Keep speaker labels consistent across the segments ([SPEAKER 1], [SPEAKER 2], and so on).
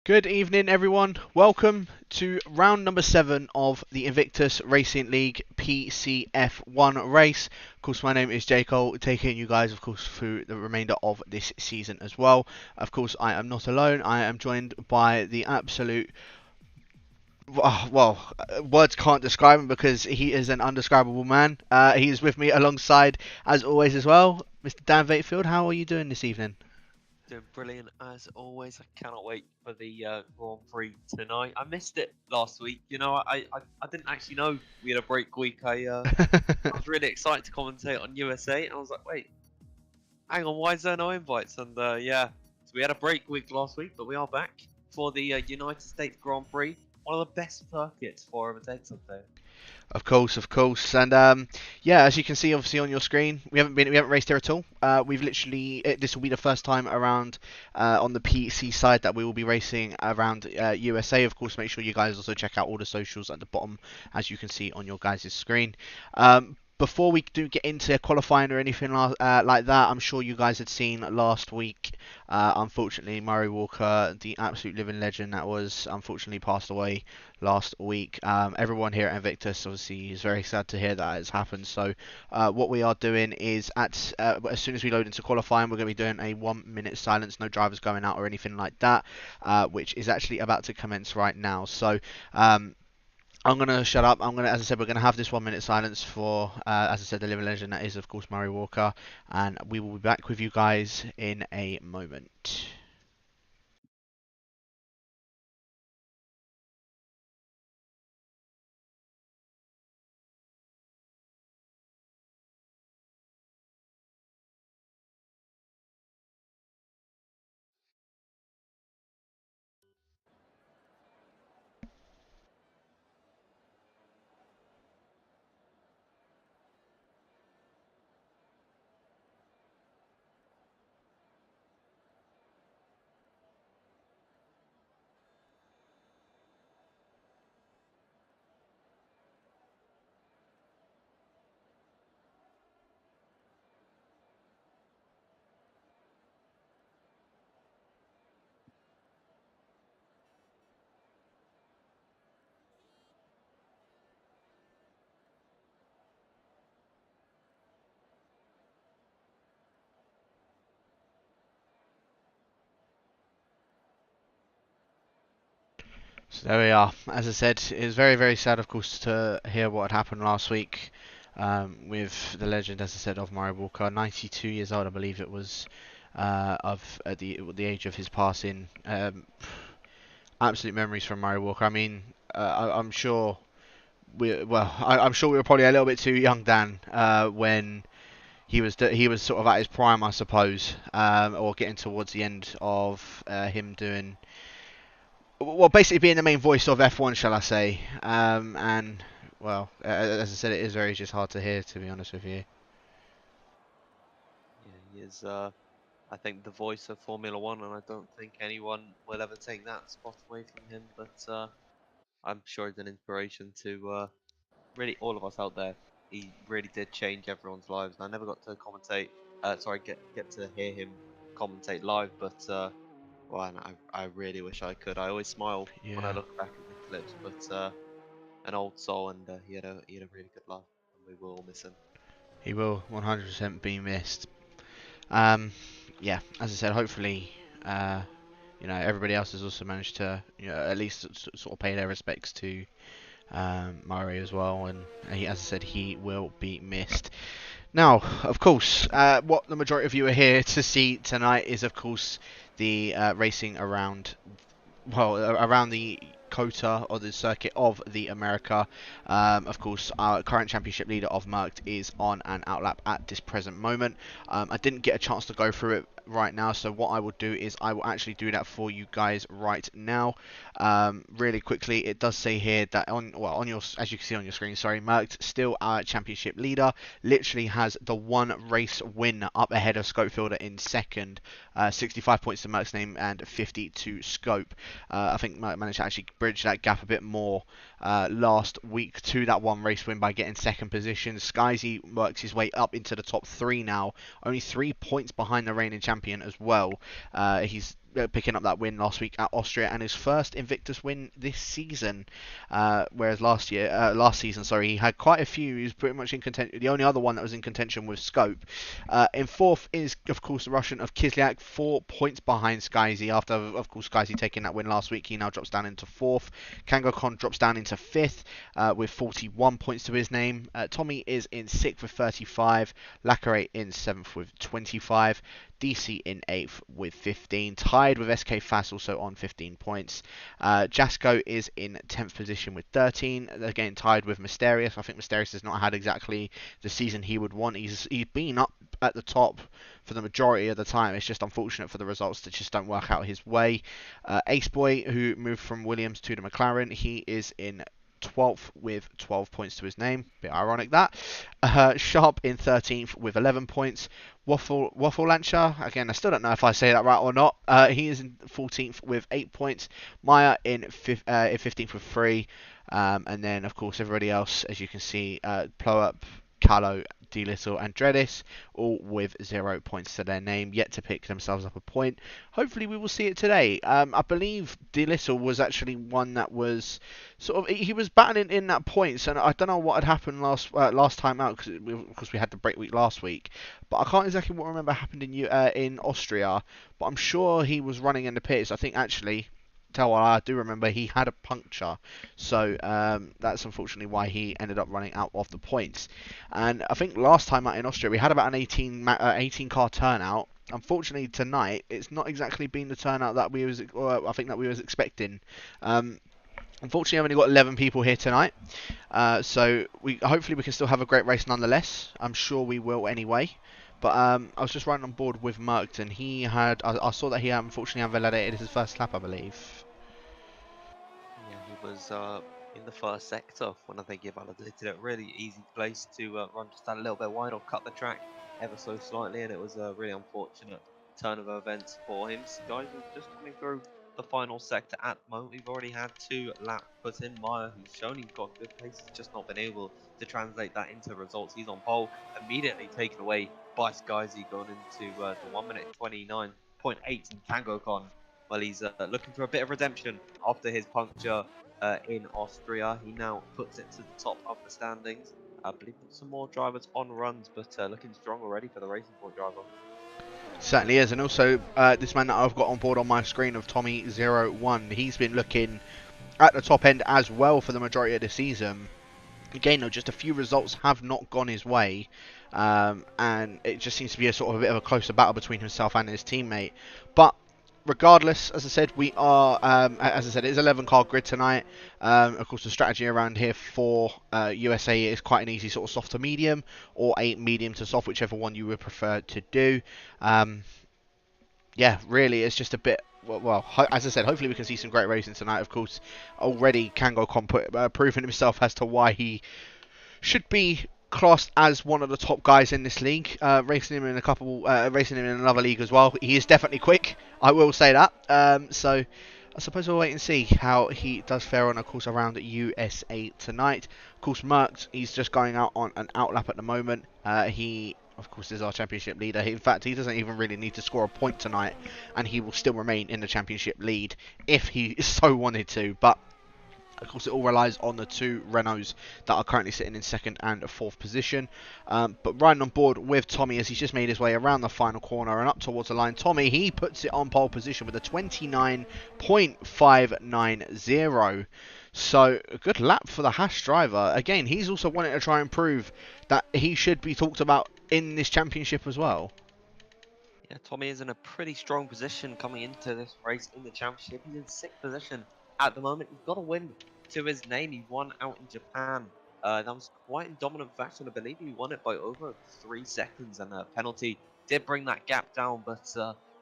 [SPEAKER 1] Good evening, everyone. Welcome to round number 7 of the Invictus Racing League PC F1 race. Of course, my name is JCol, taking you guys, of course, through the remainder of this season as well. Of course, I am not alone. I am joined by the absolute words can't describe him because he is an undescribable man. He is with me alongside, as always, as well, Mr. Dan Vatefield. How are you doing this evening?
[SPEAKER 2] Doing brilliant as always. I cannot wait for the Grand Prix tonight. I missed it last week. I didn't actually know we had a break week. I was really excited to commentate on USA, and I was like, wait, hang on, why is there no invites? And yeah, so we had a break week last week, but we are back for the United States Grand Prix. One of the best circuits for events up there.
[SPEAKER 1] Of course, and yeah, as you can see, obviously on your screen, we haven't raced here at all. We've literally this will be the first time around on the PC side that we will be racing around USA. Of course, make sure you guys also check out all the socials at the bottom, as you can see on your guys' screen. Before we do get into qualifying or anything like that, I'm sure you guys had seen last week. Unfortunately, Murray Walker, the absolute living legend that was, unfortunately passed away last week. Everyone here at Invictus obviously is very sad to hear that it's happened. So what we are doing is as soon as we load into qualifying, we're going to be doing a 1 minute silence, no drivers going out or anything like that, which is actually about to commence right now. So I'm gonna shut up. As I said, we're gonna have this 1 minute silence for, as I said, the living legend that is, of course, Murray Walker, and we will be back with you guys in a moment. So there we are. As I said, it was very, very sad, of course, to hear what had happened last week with the legend, as I said, of Murray Walker, 92 years old, I believe it was, of at the age of his passing. Absolute memories from Murray Walker. I mean, I'm sure I'm sure we were probably a little bit too young, Dan, when he was sort of at his prime, I suppose, or getting towards the end of him doing, well, basically being the main voice of F1, shall I say? And well, as I said, it is very just hard to hear, to be honest with you.
[SPEAKER 2] Yeah, he is. I think the voice of Formula One, and I don't think anyone will ever take that spot away from him. But I'm sure he's an inspiration to really all of us out there. He really did change everyone's lives. And I never got to commentate. Sorry, get to hear him commentate live, but well, and I really wish I could. I always smile when I
[SPEAKER 1] Yeah,
[SPEAKER 2] look back at the clips, but an old soul, and he had a really good life, and we will all miss him.
[SPEAKER 1] he will 100% be missed. Um, yeah, as I said, hopefully, everybody else has also managed to, at least sort of pay their respects to Murray as well, and as I said, he will be missed. Now, of course, what the majority of you are here to see tonight is, of course, the racing around, well, around the COTA or the circuit of the America. Of course, our current championship leader of Malc is on an outlap at this present moment. I didn't get a chance to go through it right now, so what I will do is I will actually do that for you guys right now. Really quickly, it does say here that on your, as you can see on your screen, sorry, Malc still our championship leader. Literally has the one race win up ahead of Scopefielder in second. 65 points to Malc's name and 50 to Scope. I think Malc managed to actually bridge that gap a bit more last week to that one race win by getting second position. Skyzy works his way up into the top three now, only 3 points behind the reigning champion as well. He's picking up that win last week at Austria and his first Invictus win this season. Whereas last season, sorry, he had quite a few. He was pretty much in contention. The only other one that was in contention was Scope. In fourth is, of course, the Russian of Kislyak, 4 points behind Skyzy. After, of course, Skyzy taking that win last week, he now drops down into fourth. Kangokon drops down into fifth with 41 points to his name. Tommy is in sixth with 35. Lacquerate in seventh with 25. DC in 8th with 15, tied with SK Fast also on 15 points. Jasko is in 10th position with 13, again tied with Mysterious. I think Mysterious has not had exactly the season he would want. He's been up at the top for the majority of the time. It's just unfortunate for the results that just don't work out his way. Ace Boy, who moved from Williams to the McLaren, he is in 12th with 12 points to his name. Bit ironic that. Sharp in 13th with 11 points. Waffle Lancer, again, I still don't know if I say that right or not. He is in 14th with 8 points. Maya in 15th with 3. And then, of course, everybody else, as you can see, Blow Up, Callow, D-Little and Dreadis, all with 0 points to their name, yet to pick themselves up a point. Hopefully we will see it today. I believe D-Little was actually one that was sort of, he was battling in that points, and I don't know what had happened last time out, because we had the break week last week, but I can't exactly remember happened in Austria, but I'm sure he was running in the pits. I think actually, I do remember he had a puncture, so that's unfortunately why he ended up running out of the points. And I think last time out in Austria we had about an 18 car turnout. Unfortunately tonight it's not exactly been the turnout that we was expecting. Unfortunately, I've only got 11 people here tonight, so hopefully we can still have a great race nonetheless. I'm sure we will anyway. But I was just riding on board with Malc, and I saw that he unfortunately invalidated his first lap, I believe.
[SPEAKER 2] Yeah, he was in the first sector when I think he validated it. Really easy place to run just a little bit wide or cut the track ever so slightly, and it was a really unfortunate turn of events for him. Guys, we're just coming through the final sector at the moment. We've already had 2 laps put in. Maya, who's shown he's got good pace, has just not been able to translate that into results. He's on pole, immediately taken away by Skyzy, going into the 1 minute 29.8 in KangoCon. Well, he's looking for a bit of redemption after his puncture in Austria. He now puts it to the top of the standings. I believe there's some more drivers on runs, but looking strong already for the Racing Point driver.
[SPEAKER 1] Certainly is, and also this man that I've got on board on my screen of Tommy01, he's been looking at the top end as well for the majority of the season. Again, though, just a few results have not gone his way, and it just seems to be a bit of a closer battle between himself and his teammate. But regardless, as I said, we are, as I said, it is 11 car grid tonight. Of course, the strategy around here for USA is quite an easy sort of soft to medium, or a medium to soft, whichever one you would prefer to do. Yeah, really, it's just a bit. Well, as I said, hopefully we can see some great racing tonight. Of course, already KangoCon proving himself as to why he should be classed as one of the top guys in this league. Racing him in another league as well. He is definitely quick, I will say that. So I suppose we'll wait and see how he does fare on a course around USA tonight. Of course, Merckx, he's just going out on an outlap at the moment. He, of course, is our championship leader. In fact, he doesn't even really need to score a point tonight, and he will still remain in the championship lead if he so wanted to. But of course, it all relies on the 2 Renaults that are currently sitting in 2nd and 4th position. But riding on board with Tommy as he's just made his way around the final corner and up towards the line. Tommy, he puts it on pole position with a 29.590. So, a good lap for the Haas driver. Again, he's also wanting to try and prove that he should be talked about in this championship as well.
[SPEAKER 2] Yeah, Tommy is in a pretty strong position coming into this race in the championship. He's in 6th position at the moment. He's got a win to his name. He won out in Japan. That was quite in dominant fashion. I believe he won it by over 3 seconds, and a penalty did bring that gap down, but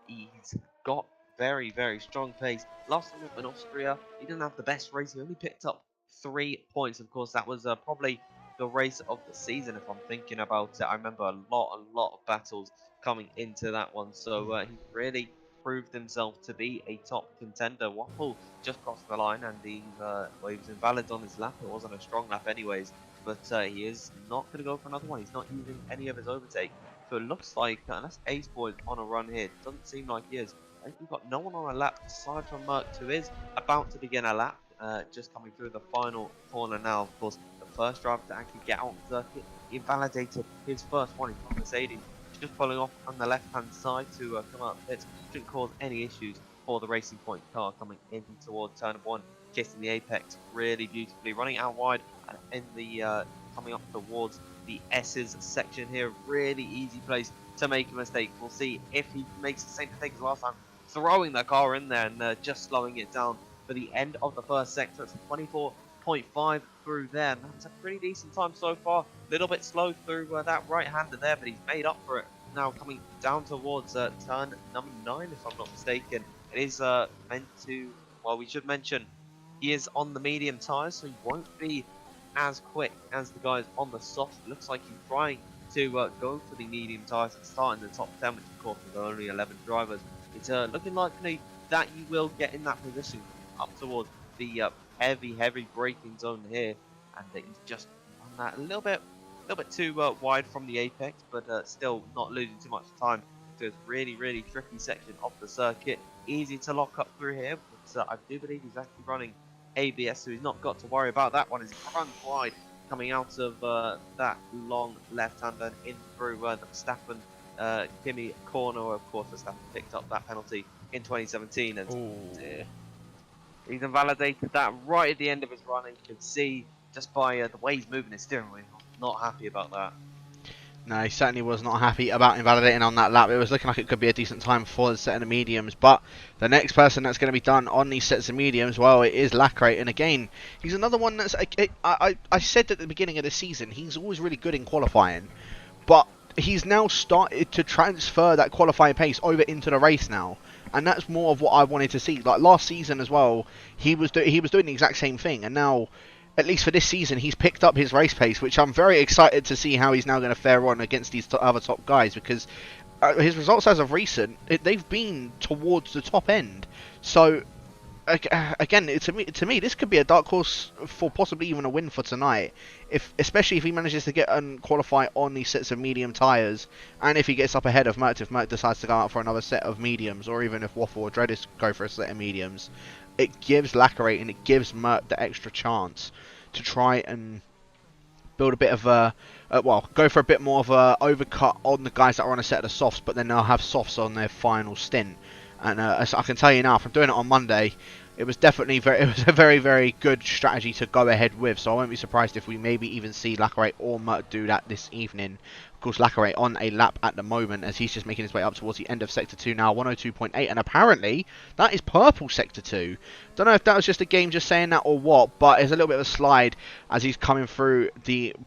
[SPEAKER 2] he's got very, very strong pace. Last time up in Austria, he didn't have the best race. He only picked up 3 points. Of course, that was probably the race of the season, if I'm thinking about it. I remember a lot of battles coming into that one, so he really proved himself to be a top contender. Waffle just crossed the line, and he was invalid on his lap. It wasn't a strong lap anyways, but he is not going to go for another one. He's not using any of his overtake, so it looks like unless Ace Boy's on a run here, it doesn't seem like he is. We've got no one on a lap aside from Malc, who is about to begin a lap, just coming through the final corner now. Of course, the first driver to actually get out the circuit, invalidated his first one in front of Mercedes, just pulling off on the left-hand side to come out pits. Shouldn't cause any issues for the Racing Point car coming in towards turn 1, kissing the apex really beautifully, running out wide and in the coming up towards the S's section here. Really easy place to make a mistake. We'll see if he makes the same mistake as last time, throwing the car in there and just slowing it down for the end of the first sector. It's 24.5 through there, and that's a pretty decent time so far. A little bit slow through that right-hander there, but he's made up for it now coming down towards turn number 9, if I'm not mistaken. It is meant to, well, we should mention he is on the medium tyres, so he won't be as quick as the guys on the soft. It looks like he's trying to go for the medium tyres and start in the top 10, which of course is only 11 drivers. It's looking likely that you will get in that position up towards the heavy braking zone here, and he's just on that a little bit too wide from the apex, but still not losing too much time. So it's really tricky section of the circuit, easy to lock up through here, but I do believe he's actually running ABS, so he's not got to worry about that one as he runs wide, coming out of that long left-hander and in through the Verstappen Kimi corner. Of course, Verstappen picked up that penalty in 2017, and he's invalidated that right at the end of his running. You can see just by the way he's moving his steering wheel, not happy about that.
[SPEAKER 1] No, he certainly was not happy about invalidating on that lap. It was looking like it could be a decent time for the set of mediums, but the next person that's going to be done on these sets of mediums, well, it is Lacrate, and again, he's another one that's, I said at the beginning of the season, he's always really good in qualifying, but he's now started to transfer that qualifying pace over into the race now, and that's more of what I wanted to see. Like last season as well, he was doing the exact same thing, and now, at least for this season, he's picked up his race pace, which I'm very excited to see how he's now going to fare on against these other top guys, because his results as of recent, they've been towards the top end. So, again, to me, this could be a dark horse for possibly even a win for tonight, especially if he manages to get and qualify on these sets of medium tyres, and if he gets up ahead of Merc, if Merc decides to go out for another set of mediums, or even if Waffle or Dreadis go for a set of mediums. It gives Lacrate and it gives Merc the extra chance to try and build a bit of a, well, go for a bit more of a overcut on the guys that are on a set of softs, but then they'll have softs on their final stint. And as I can tell you now, from doing it on Monday, it was definitely it was a very good strategy to go ahead with. So I won't be surprised if we maybe even see Lacrate or Merc do that this evening. Of course, Lacrate on a lap at the moment as he's just making his way up towards the end of Sector 2 now, 102.8, and apparently that is purple Sector 2. Don't know if that was just a game just saying that or what, but it's a little bit of a slide as he's coming through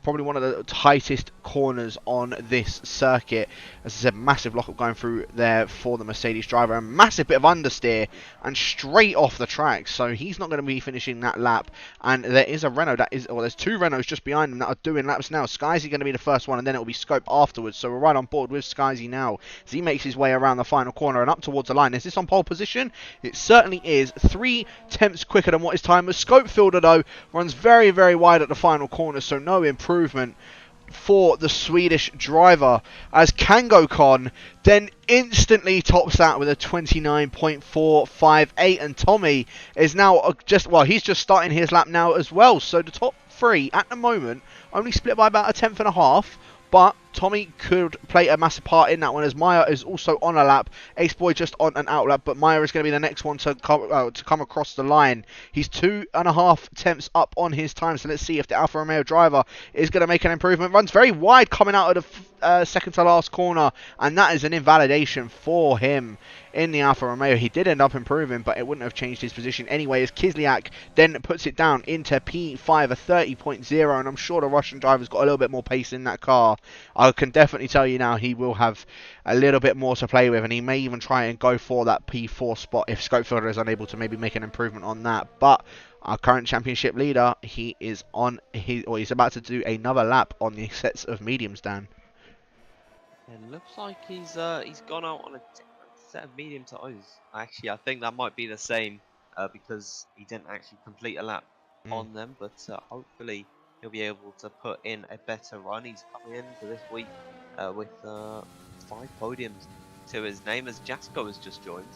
[SPEAKER 1] probably one of the tightest corners on this circuit. As I said, massive lockup going through there for the Mercedes driver, a massive bit of understeer and straight off the track, so he's not going to be finishing that lap. And there is a Renault there's two Renaults just behind him that are doing laps now. Skyzy going to be the first one, and then it will be Scope afterwards, so we're right on board with Skyzy now as he makes his way around the final corner and up towards the line. Is this on pole position? It certainly is. 3/10 quicker than what his time was. Scope Fielder though runs very wide at the final corner, so no improvement for the Swedish driver, as KangoCon then instantly tops that with a 29.458, and Tommy is now he's just starting his lap now as well. So the top three at the moment only split by about a tenth and a half, but Tommy could play a massive part in that one, as Maya is also on a lap. Ace Boy just on an out lap, but Maya is going to be the next one to come across the line. He's 2.5 tenths up on his time, so let's see if the Alfa Romeo driver is going to make an improvement. Runs very wide coming out of the second to last corner, and that is an invalidation for him in the Alfa Romeo. He did end up improving, but it wouldn't have changed his position anyway, as Kislyak then puts it down into P5, a 30.0, and I'm sure the Russian driver's got a little bit more pace in that car. I can definitely tell you now he will have a little bit more to play with, and he may even try and go for that P4 spot if Scopefielder is unable to maybe make an improvement on that. But our current championship leader, he is he's about to do another lap on the sets of mediums, Dan.
[SPEAKER 2] It looks like he's gone out on a different set of medium tyres. Actually, I think that might be the same because he didn't actually complete a lap on them, but hopefully he'll be able to put in a better run. He's coming into this week with 5 podiums to his name, as Jasko has just joined.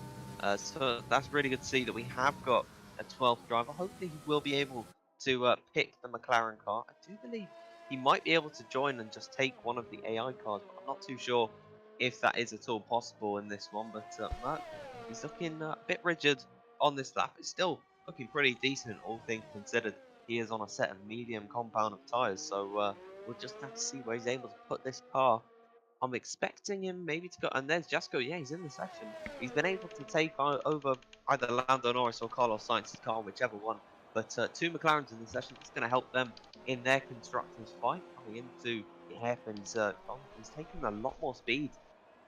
[SPEAKER 2] So that's really good to see that we have got a 12th driver. Hopefully he will be able to pick the McLaren car. I do believe he might be able to join and just take one of the AI cars, but I'm not too sure if that is at all possible in this one. But Malc, he's looking a bit rigid on this lap. It's still looking pretty decent, all things considered. He is on a set of medium compound of tyres, so we'll just have to see where he's able to put this car. I'm expecting him maybe to go, and there's Jasko. Yeah, he's in the session. He's been able to take over either Lando Norris or Carlos Sainz's car, whichever one. But two McLarens in the session. That's going to help them in their constructors fight coming into the hairpins. He's taking a lot more speed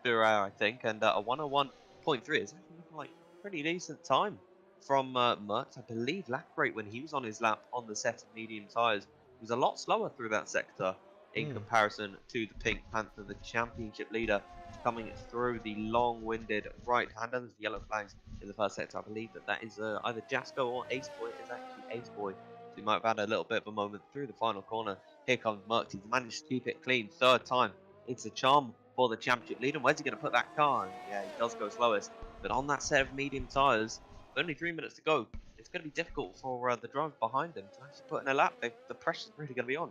[SPEAKER 2] through I think, and a 101.3 is actually looking like a pretty decent time from Merckx. I believe lap rate when he was on his lap on the set of medium tyres was a lot slower through that sector in comparison to the Pink Panther, the championship leader, coming through the long-winded right-hander. There's yellow flags in the first sector. I believe that is either Jasko or Ace Boy. It's actually Ace Boy. So he might have had a little bit of a moment through the final corner. Here comes Merckx. He's managed to keep it clean. Third time. It's a charm for the championship leader. Where's he going to put that car? And yeah, he does go slowest. But on that set of medium tyres, with only 3 minutes to go, it's going to be difficult for the driver behind him to actually put in a lap. The pressure's really going to be on.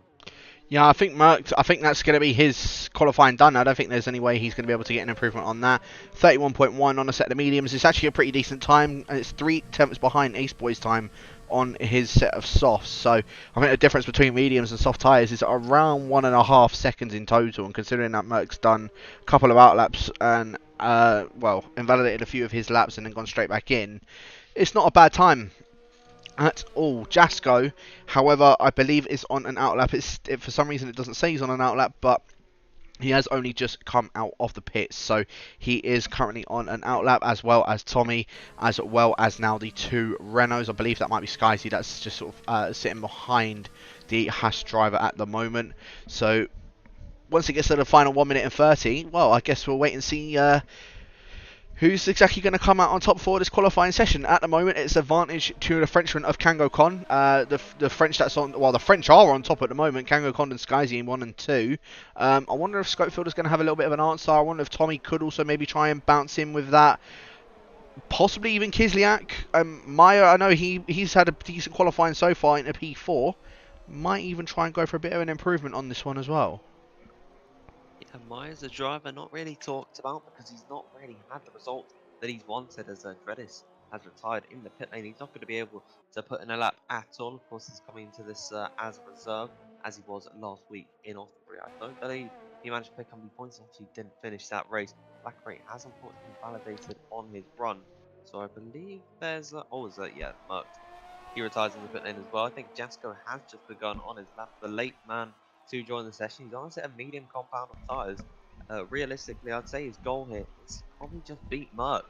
[SPEAKER 1] Yeah, I think Merckx, I think that's going to be his qualifying done. I don't think there's any way he's going to be able to get an improvement on that. 31.1 on a set of mediums. It's actually a pretty decent time, and it's 3/10 behind Ace Boy's time on his set of softs. So I think the difference between mediums and soft tyres is around 1.5 seconds in total. And considering that Merckx done a couple of outlaps and well, invalidated a few of his laps and then gone straight back in, it's not a bad time at all. Jasko, however, I believe is on an outlap. For some reason it doesn't say he's on an outlap, but he has only just come out of the pits, so he is currently on an outlap, as well as Tommy, as well as now the two Renaults. I believe that might be Skyzy, that's just sort of sitting behind the Haas driver at the moment. So once it gets to the final 1 minute and 30, well, I guess we'll wait and see who's exactly going to come out on top for this qualifying session. At the moment, it's advantage to the Frenchman of Kango Con. The French that's on, well, the French are on top at the moment. Kango Con and Skyzy in 1 and 2. I wonder if Scopefield is going to have a little bit of an answer. I wonder if Tommy could also maybe try and bounce in with that. Possibly even Kislyak. Maya, I know he's had a decent qualifying so far in a P4. Might even try and go for a bit of an improvement on this one as well.
[SPEAKER 2] Yeah, Maya's a driver not really talked about because he's not really had the result that he's wanted as Dredis has retired in the pit lane. He's not going to be able to put in a lap at all. Of course, he's coming into this as a reserve, as he was last week in Austria. I don't believe he managed to pick up any points. He actually didn't finish that race. Black Rate has unfortunately validated on his run. So I believe there's yeah, Merckx. He retires in the pit lane as well. I think Jasko has just begun on his lap. The late man to join the session. He's on a set of medium compound of tyres. Realistically, I'd say his goal here is probably just beat Merckx.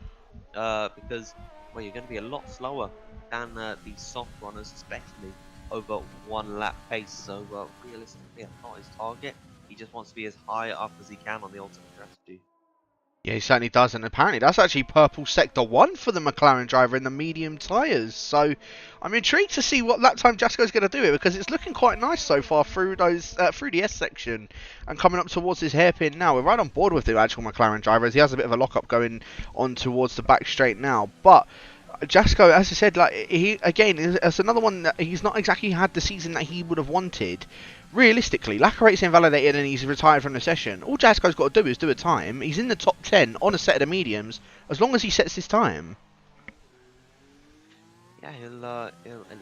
[SPEAKER 2] Because, well, you're going to be a lot slower than the soft runners, especially over 1 lap pace. So, realistically, that's not his target. He just wants to be as high up as he can on the ultimate strategy.
[SPEAKER 1] Yeah, he certainly does, and apparently that's actually purple sector 1 for the McLaren driver in the medium tyres. So I'm intrigued to see what lap time Jasko's going to do it, because it's looking quite nice so far through those through the S section and coming up towards his hairpin now. We're right on board with the actual McLaren driver, as he has a bit of a lock-up going on towards the back straight now. But Jasko, as I said, like it's another one that he's not exactly had the season that he would have wanted. Realistically, Lacquerate's invalidated and he's retired from the session. All Jasko's got to do is do a time. He's in the top 10 on a set of the mediums, as long as he sets his time.
[SPEAKER 2] Yeah, he'll at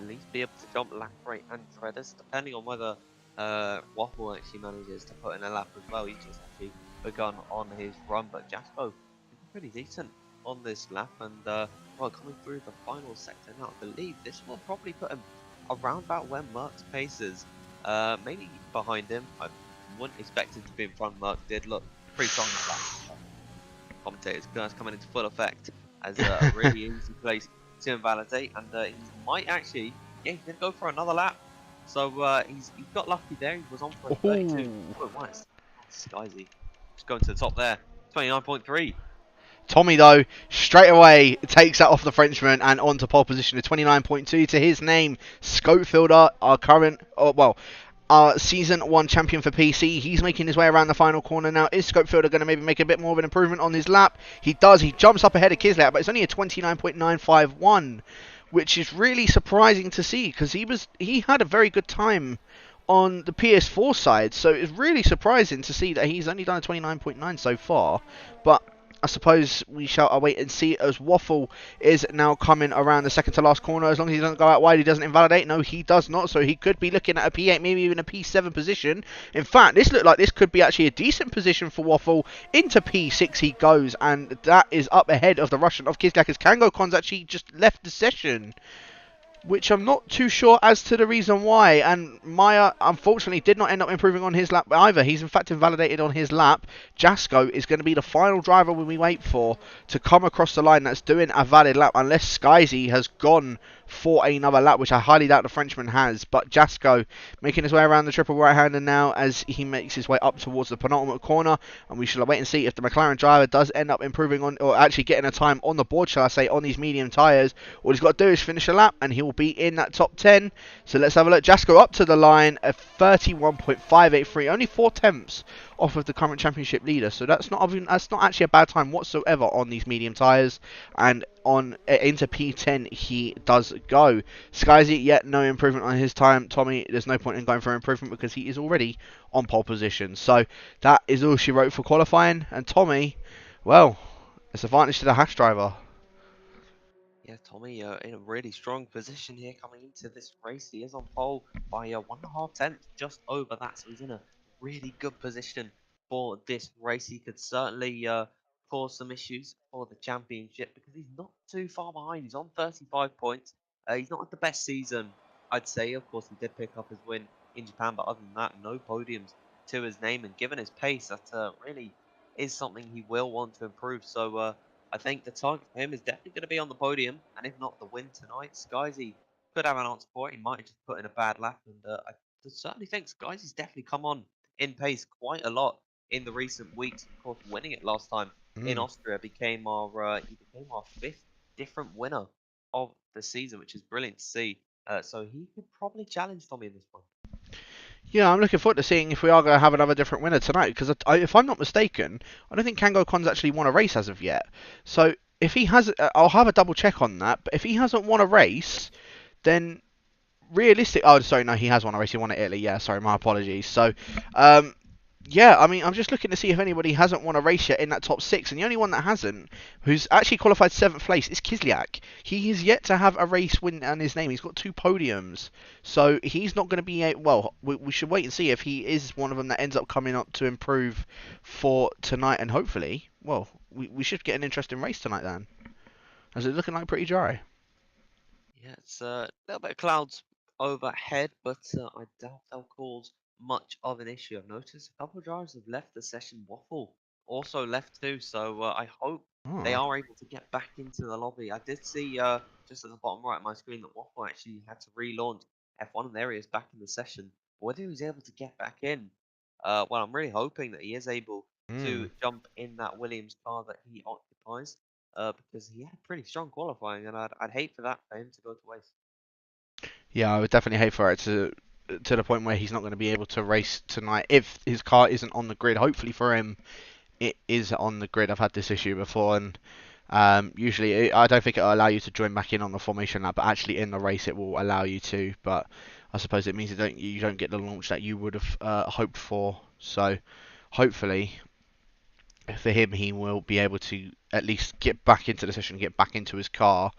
[SPEAKER 2] least be able to jump Lacquerate and Treaders, depending on whether Waffle actually manages to put in a lap as well. He's just actually begun on his run, but Jasko is pretty decent on this lap, and well, coming through the final sector now, I believe this will probably put him around about where Merckx paces. Maybe behind him. I wouldn't expect him to be in front. Merckx did look pretty strong in that. Commentators that's coming into full effect as a really easy place to invalidate, and he might actually, yeah, he's gonna go for another lap. So he's got lucky there. He was on for a 32. Oh, nice. Skyzy just going to the top there. 29.3.
[SPEAKER 1] Tommy, though, straight away takes that off the Frenchman and onto pole position. A 29.2 to his name. Scopefielder, our current, our Season 1 champion for PC. He's making his way around the final corner now. Is Scopefielder going to maybe make a bit more of an improvement on his lap? He does. He jumps up ahead of Kislyak, but it's only a 29.951, which is really surprising to see because he had a very good time on the PS4 side. So it's really surprising to see that he's only done a 29.9 so far. But I suppose we shall await and see as Waffle is now coming around the second to last corner. As long as he doesn't go out wide, he doesn't invalidate. No, he does not. So he could be looking at a P8, maybe even a P7 position. In fact, this looked like this could be actually a decent position for Waffle. Into P6 he goes, and that is up ahead of the Russian of Kislyak as KangoKon's actually just left the session, which I'm not too sure as to the reason why. And Maya, unfortunately, did not end up improving on his lap either. He's, in fact, invalidated on his lap. Jasko is going to be the final driver we wait for to come across the line that's doing a valid lap, unless Skyzy has gone for another lap, which I highly doubt the Frenchman has. But Jasko making his way around the triple right-hander now as he makes his way up towards the penultimate corner. And we shall wait and see if the McLaren driver does end up improving on, or actually getting a time on the board, shall I say, on these medium tyres. All he's got to do is finish a lap and he will be in that top 10. So let's have a look. Jasko up to the line at 31.583, only 4 tenths off of the current championship leader. So that's not actually a bad time whatsoever on these medium tyres. And on into P10 he does go. Skyzy, yet no improvement on his time. Tommy, there's no point in going for improvement because he is already on pole position. So that is all she wrote for qualifying. And Tommy, well, it's advantage to the Hash driver.
[SPEAKER 2] Yeah, Tommy in a really strong position here coming into this race. He is on pole by 1.5 tenths, just over that. So he's in a really good position for this race. He could certainly cause some issues for the championship because he's not too far behind. He's on 35 points. He's not at the best season, I'd say. Of course, he did pick up his win in Japan, but other than that, no podiums to his name. And given his pace, that really is something he will want to improve. So I think the target for him is definitely going to be on the podium, and if not the win tonight, Skyzy could have an answer for it. He might have just put in a bad lap, and I certainly think Skyzy's definitely come on in pace quite a lot in the recent weeks. Of course, winning it last time in Austria became he became our 5th different winner of the season, which is brilliant to see. So he could probably challenge Tommy in this one.
[SPEAKER 1] Yeah, I'm looking forward to seeing if we are going to have another different winner tonight. Because if I'm not mistaken, I don't think KangoKon's actually won a race as of yet. So if he has, I'll have a double check on that. But if he hasn't won a race, then realistic. Oh, sorry, no, he has won a race. He won at Italy. Yeah, sorry, my apologies. So, yeah, I mean, I'm just looking to see if anybody hasn't won a race yet in that top 6, and the only one that hasn't, who's actually qualified 7th place, is Kislyak. He is yet to have a race win on his name. He's got 2 podiums, so he's not going to be well. We should wait and see if he is one of them that ends up coming up to improve for tonight, and hopefully, well, we should get an interesting race tonight then, as it's looking like pretty dry.
[SPEAKER 2] Yeah, it's a little bit of clouds overhead, but I doubt they'll cause much of an issue. I've noticed a couple of drivers have left the session. Waffle also left too, so I hope they
[SPEAKER 1] Oh.
[SPEAKER 2] are able to get back into the lobby. I did see just at the bottom right of my screen that Waffle actually had to relaunch F1 and there he is back in the session. Whether he was able to get back in, well, I'm really hoping that he is able to jump in that Williams car that he occupies because he had pretty strong qualifying, and I'd hate for that for him to go to waste.
[SPEAKER 1] Yeah, I would definitely hate for it to the point where he's not going to be able to race tonight if his car isn't on the grid. Hopefully for him, it is on the grid. I've had this issue before, and usually I don't think it'll allow you to join back in on the formation lap, but actually in the race it will allow you to. But I suppose it means you don't get the launch that you would have hoped for. So hopefully for him, he will be able to at least get back into the session, get back into his car.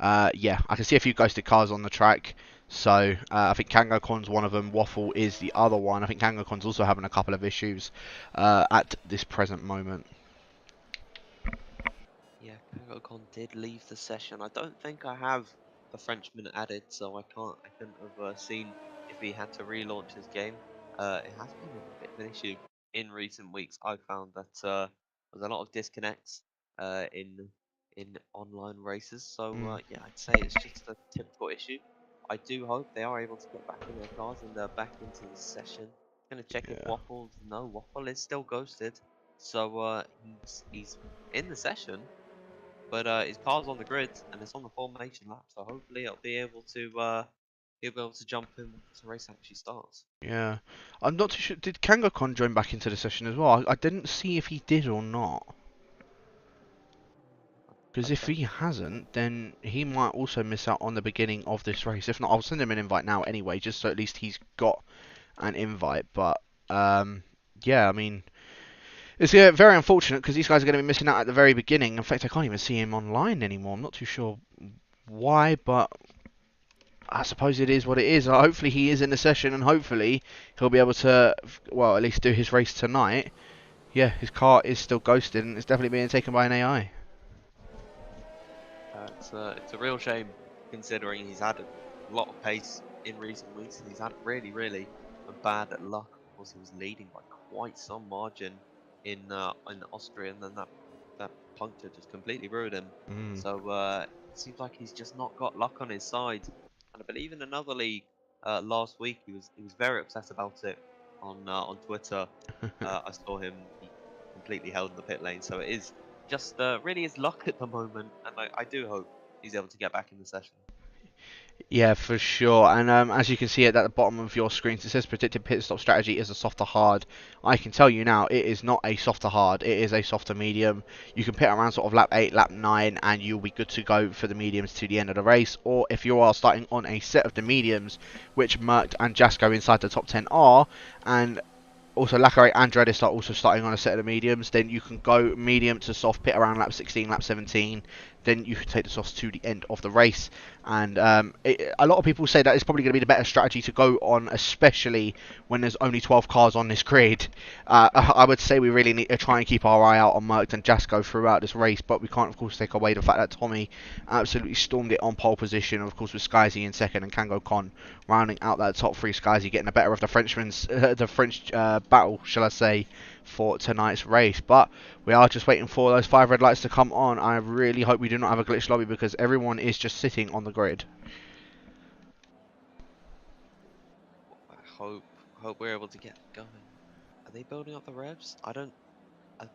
[SPEAKER 1] Yeah, I can see a few ghosted cars on the track. So I think KangoKon's one of them. Waffle is the other one. I think KangoKon's also having a couple of issues at this present moment.
[SPEAKER 2] Yeah, KangoKon did leave the session. I don't think I have the Frenchman added, so I couldn't have seen if he had to relaunch his game. It has been a bit of an issue in recent weeks. I found that there's a lot of disconnects in online races. So
[SPEAKER 1] Mm,
[SPEAKER 2] yeah, I'd say it's just a typical issue. I do hope they are able to get back in their cars and back into the session. Gonna check if
[SPEAKER 1] yeah.
[SPEAKER 2] Waffles. No, Waffle is still ghosted. So he's in the session, but his car's on the grid and it's on the formation lap, so hopefully it'll be able to he'll be able to jump in once the race actually starts.
[SPEAKER 1] Yeah. I'm not too sure. Did Kangakon join back into the session as well? I didn't see if he did or not. Because
[SPEAKER 2] I
[SPEAKER 1] if
[SPEAKER 2] don't
[SPEAKER 1] he
[SPEAKER 2] think so.
[SPEAKER 1] hasn't, then he might also miss out on the beginning of this race. If not, I'll send him an invite now anyway, just so at least he's got an invite. But yeah, I mean, it's very unfortunate because these guys are going to be missing out at the very beginning. In fact, I can't even see him online anymore. I'm not too sure why, but I suppose it is what it is. Hopefully he is in the session, and hopefully he'll be able to, well, at least do his race tonight. Yeah, his car is still ghosted, and it's definitely being taken by an AI.
[SPEAKER 2] It's a real shame considering he's had a lot of pace in recent weeks and he's had really bad luck. Of course, he was leading by quite some margin in Austria, and then that puncture just completely ruined him.
[SPEAKER 1] Mm.
[SPEAKER 2] So it seems like he's just not got luck on his side. And I believe in another league last week he was very upset about it on Twitter. I saw him he completely held in the pit lane. So it is just really is luck at the moment, and I do hope he's able to get back in the session.
[SPEAKER 1] Yeah, for sure. And as you can see at the bottom of your screen, it says predicted pit stop strategy is a softer hard. I can tell you now, it is not a softer hard. It is a softer medium. You can pit around sort of lap 8, lap 9, and you'll be good to go for the mediums to the end of the race. Or if you are starting on a set of the mediums, which Merck and Jasko inside the top 10 are, and also Lacquerate and Dreadist are also starting on a set of the mediums, then you can go medium to soft, pit around lap 16, lap 17, then you can take the softs to the end of the race. And a lot of people say that it's probably going to be the better strategy to go on, especially when there's only 12 cars on this grid. I would say we really need to try and keep our eye out on Merck and Jasko throughout this race, but we can't of course take away the fact that Tommy absolutely stormed it on pole position, of course with Skyzy in second and Kango Kon rounding out that top three. Skyzy getting the better of the Frenchman's, the French battle, shall I say, for tonight's race. But we are just waiting for those 5 red lights to come on. I really hope we do not have a glitch lobby because everyone is just sitting on the grid.
[SPEAKER 2] I hope we're able to get going. Are they building up the revs? I don't.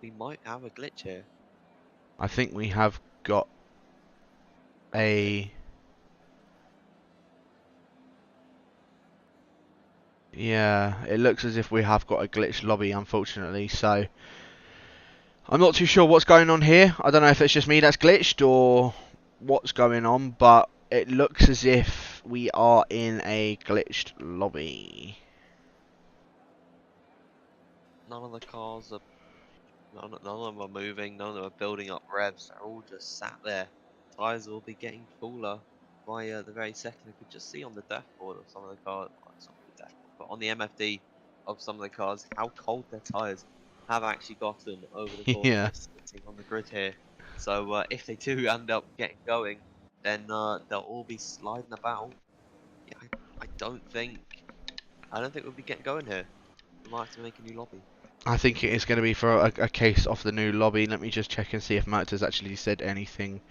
[SPEAKER 2] We might have a glitch here.
[SPEAKER 1] I think we have got
[SPEAKER 2] Okay.
[SPEAKER 1] a... Yeah, it looks as if we have got a glitch lobby, unfortunately. So I'm not too sure what's going on here. I don't know if it's just me that's glitched or what's going on, but it looks as if we are in a glitched lobby.
[SPEAKER 2] None of the cars are. None of them are moving. None of them are building up revs. They're all just sat there. Tires will be getting fuller by the very second. I could just see on the dashboard of some of the cars. Well, it's not really dashboard, but on the MFD of some of the cars, how cold their tires have actually gotten over the course of
[SPEAKER 1] Yeah.
[SPEAKER 2] just sitting on the grid here. So if they do end up getting going, then they'll all be sliding about. Yeah, I don't think we'll be getting going here. We might have to make a new lobby.
[SPEAKER 1] I think it is going to be for a case of the new lobby. Let me just check and see if Matt has actually said anything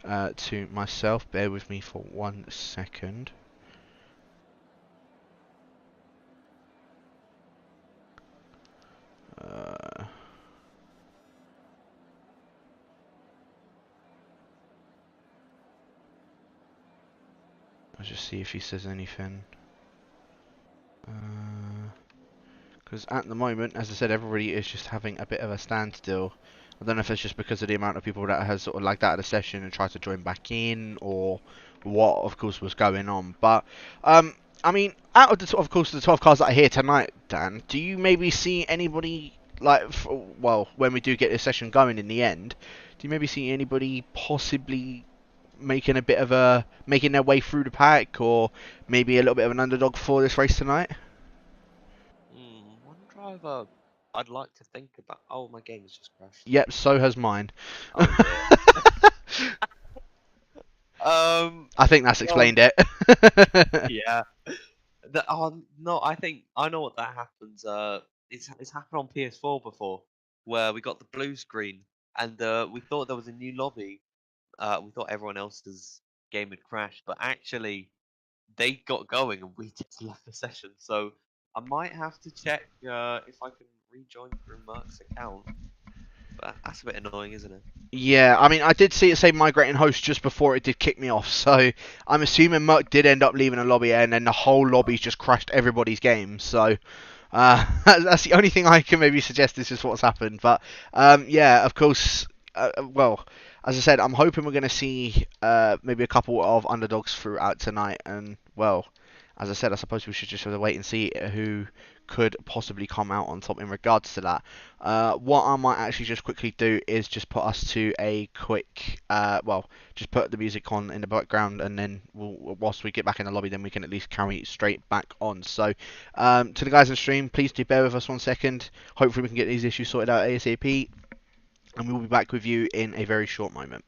[SPEAKER 1] to myself. Bear with me for 1 second. Uh, I'll just see if he says anything. Because at the moment, as I said, everybody is just having a bit of a standstill. I don't know if it's just because of the amount of people that has sort of lagged out of the session and tried to join back in, or what, of course, was going on. But I mean, out of the of course the 12 cars that are here tonight, Dan, do you maybe see anybody like, well, when we do get this session going in the end, do you maybe see anybody possibly making a bit of a making their way through the pack, or maybe a little bit of an underdog for this race tonight?
[SPEAKER 2] One driver I'd like to think about. Oh, my game has just crashed.
[SPEAKER 1] Yep, so has mine.
[SPEAKER 2] Oh dear.
[SPEAKER 1] I think that's
[SPEAKER 2] Well,
[SPEAKER 1] explained it.
[SPEAKER 2] yeah. No, I think I know what that happens. It's happened on PS4 before, where we got the blue screen and we thought there was a new lobby. We thought everyone else's game had crashed, but actually they got going and we just left the session. So I might have to check if I can rejoin through Merck's account. But that's a bit annoying, isn't it?
[SPEAKER 1] Yeah, I mean, I did see it say migrating host just before it did kick me off, so I'm assuming Merc did end up leaving a lobby, and then the whole lobby's just crashed everybody's game. So that's the only thing I can maybe suggest. This is what's happened, but yeah, of course. Well, as I said, I'm hoping we're going to see maybe a couple of underdogs throughout tonight, and well, as I said, I suppose we should just have to wait and see who could possibly come out on top in regards to that. What I might actually just quickly do is just put us to a quick, well, just put the music on in the background, and then whilst we get back in the lobby, then we can at least carry it straight back on. So, to the guys in the stream, please do bear with us 1 second. Hopefully we can get these issues sorted out ASAP, and we'll be back with you in a very short moment.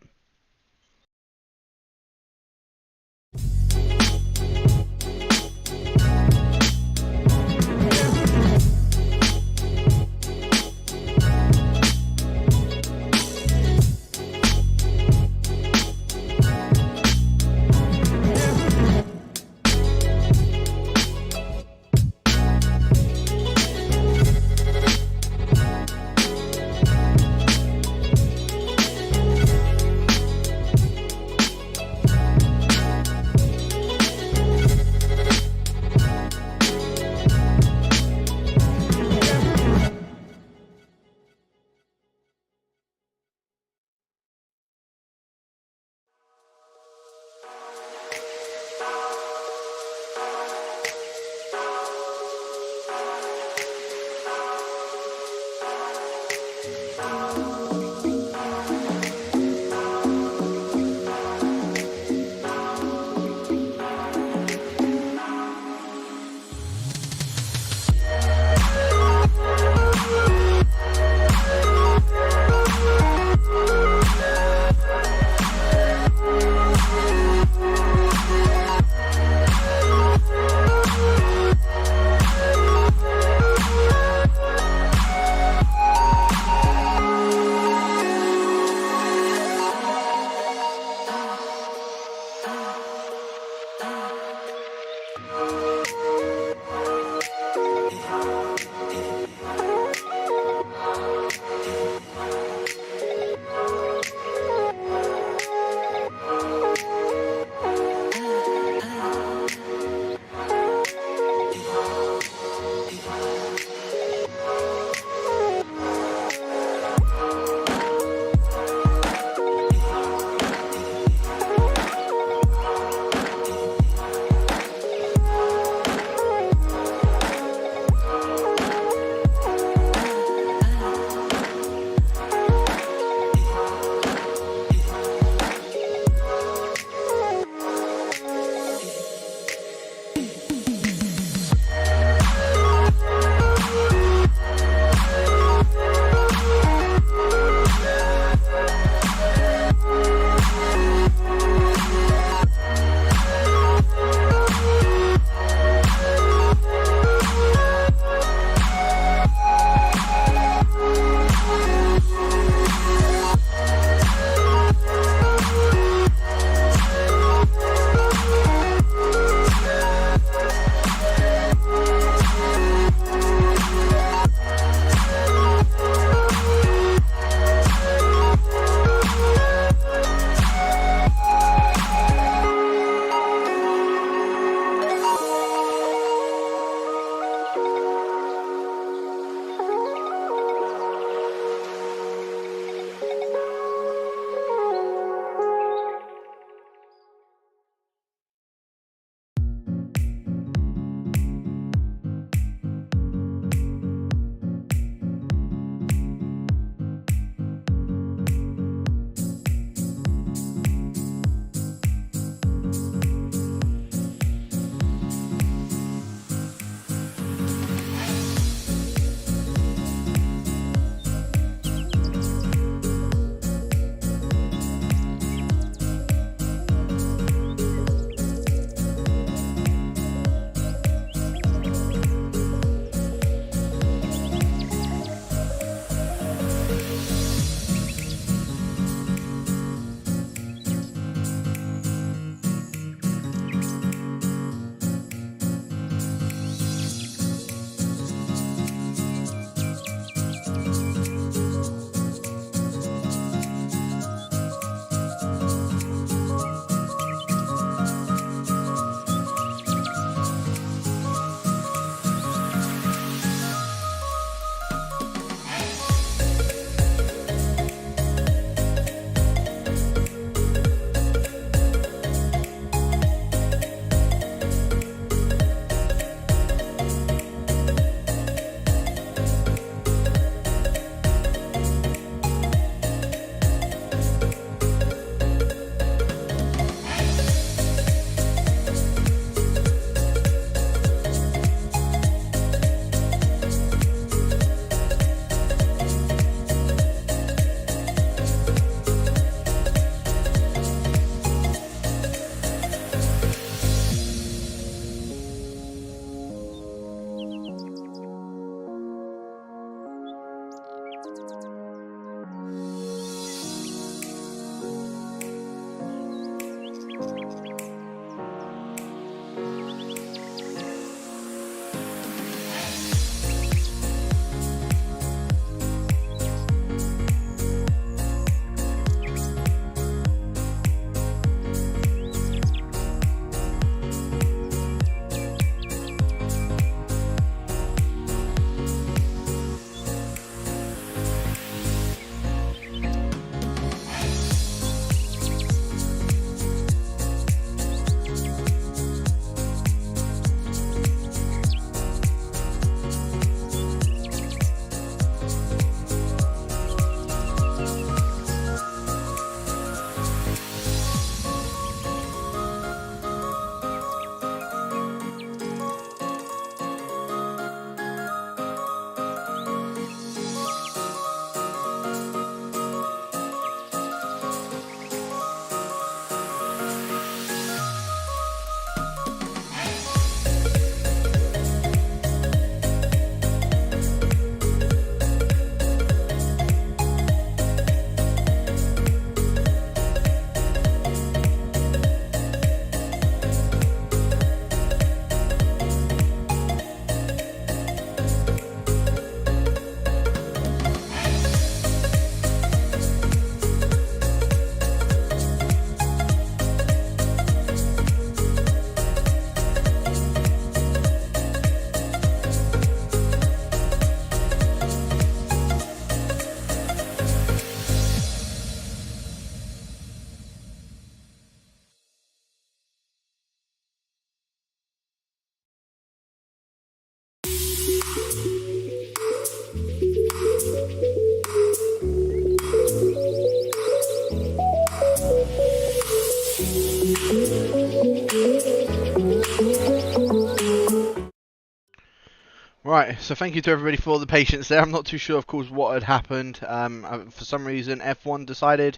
[SPEAKER 1] Right, so thank you to everybody for the patience there. I'm not too sure, of course, what had happened. For some reason, F1 decided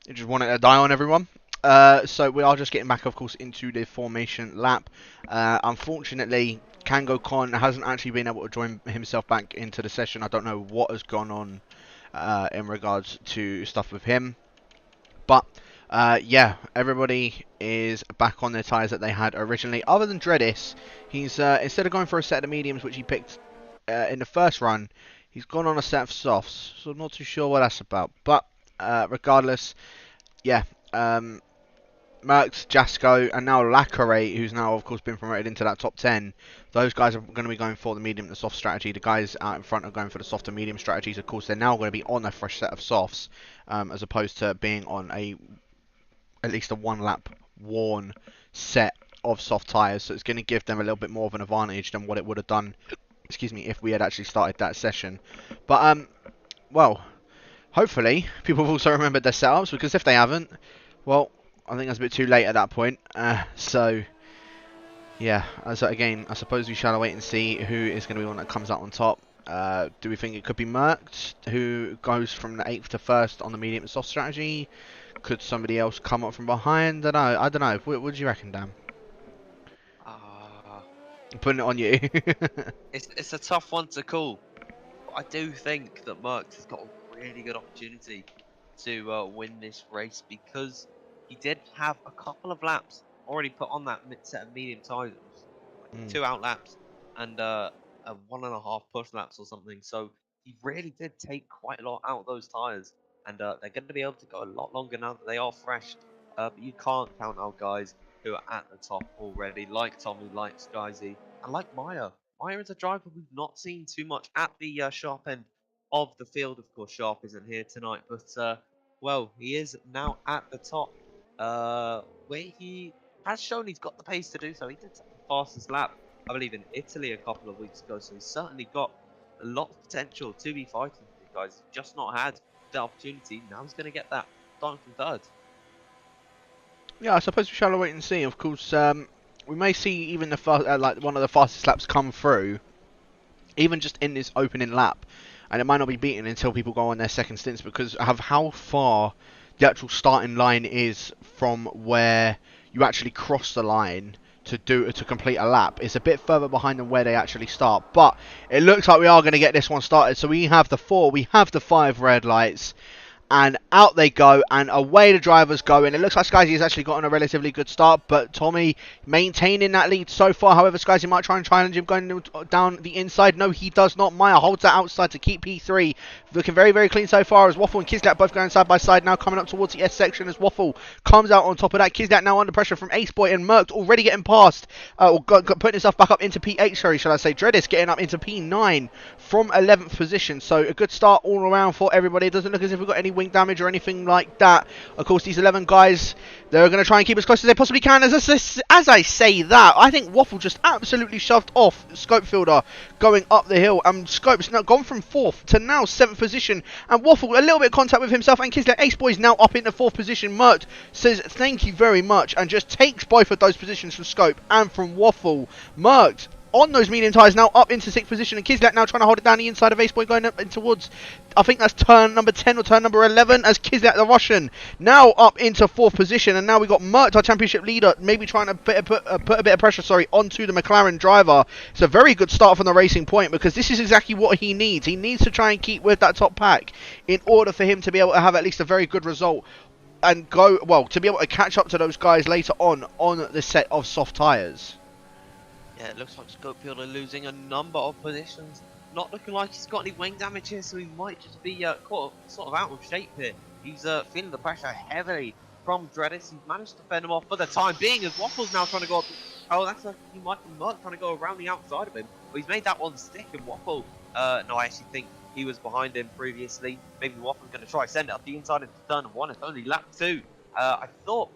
[SPEAKER 1] it just wanted to die on everyone. So we are just getting back, of course, into the formation lap. Unfortunately, Kango Khan hasn't actually been able to join himself back into the session. I don't know what has gone on in regards to stuff with him. But, yeah, everybody is back on their tyres that they had originally. Other than Dreadis, he's instead of going for a set of mediums, which he picked in the first run, he's gone on a set of softs. So I'm not too sure what that's about. But, regardless, yeah, Merckx, Jasco, and now Lacare, who's now, of course, been promoted into that top 10. Those guys are going to be going for the medium to soft strategy. The guys out in front are going for the soft to medium strategies. Of course, they're now going to be on a fresh set of softs, as opposed to being on at least a one-lap worn set of soft tyres. So it's going to give them a little bit more of an advantage than what it would have done, excuse me, if we had actually started that session. But, well, hopefully people have also remembered their setups, because if they haven't, well, I think that's a bit too late at that point. So, yeah, so again, I suppose we shall wait and see who is going to be one that comes out on top. Do we think it could be Merckx, who goes from the 8th to 1st on the medium and soft strategy? Could somebody else come up from behind? I don't know. What do you reckon, Dan? I'm putting it on you.
[SPEAKER 2] It's a tough one to call. I do think that Merckx has got a really good opportunity to win this race, because he did have a couple of laps already put on that set of medium tyres, like 2 out laps and a 1.5 push laps or something. So he really did take quite a lot out of those tyres, and they're going to be able to go a lot longer now that they are fresh. But you can't count out guys who are at the top already, like Tommy, like Skyzy, and like Maya. Maya is a driver we've not seen too much at the sharp end of the field. Of course, Sharp isn't here tonight, but well, he is now at the top, where he has shown he's got the pace to do so. He did take the fastest lap, I believe, in Italy a couple of weeks ago, so he's certainly got a lot of potential to be fighting for these guys. He's just not had the opportunity. Now he's going to get that, starting from third.
[SPEAKER 1] Yeah, I suppose we shall wait and see. Of course, we may see even the like one of the fastest laps come through, even just in this opening lap, and it might not be beaten until people go on their second stints, because of how far the actual starting line is from where you actually cross the line to complete a lap. It's a bit further behind than where they actually start, but it looks like we are going to get this one started. So we have the 4, we have the 5 red lights, and out they go, and away the drivers go. And it looks like Skyzy has actually gotten a relatively good start, but Tommy maintaining that lead so far. However, Skyzy might try and challenge him going down the inside. No, he does not. Maya holds that outside to keep P3. Looking very, very clean so far, as Waffle and Kizlat both going side by side now, coming up towards the S section as Waffle comes out on top of that. Kizlat now under pressure from Ace Boy, and Merckx already getting past, putting himself back up into P8, sorry, shall I say. Dreadis getting up into P9 from 11th position. So a good start all around for everybody. It doesn't look as if we've got any wing damage or anything like that. Of course, these 11 guys, they're going to try and keep as close as they possibly can. As I say that, I think Waffle just absolutely shoved off Scopefielder going up the hill, and Scope's now gone from 4th to now 7th position, and Waffle a little bit of contact with himself, and Kislet. Ace Boy's now up into 4th position. Merckx says thank you very much and just takes both of those positions from Scope and from Waffle. Merckx on those medium tyres now up into 6th position, and Kislet now trying to hold it down the inside of Ace Boy going up in towards, I think that's turn number 10 or turn number 11, as Kislet the Russian now up into 4th position. And now we got Merckx, our championship leader, maybe trying to put a bit of pressure, onto the McLaren driver. It's a very good start from the Racing Point, because this is exactly what he needs. He needs to try and keep with that top pack in order for him to be able to have at least a very good result and go, well, to be able to catch up to those guys later on the set of soft tyres.
[SPEAKER 2] Yeah, it looks like Scopefielder losing a number of positions. Not looking like he's got any wing damage here, so he might just be caught sort of out of shape here. He's feeling the pressure heavily from Dreadis. He's managed to fend him off for the time being, as Waffle's now trying to go up. Oh, that's he might be Merckx trying to go around the outside of him, but he's made that one stick, and Waffle, no, I actually think he was behind him previously. Maybe Waffle's going to try send it up the inside into turn 1. It's only lap 2. I thought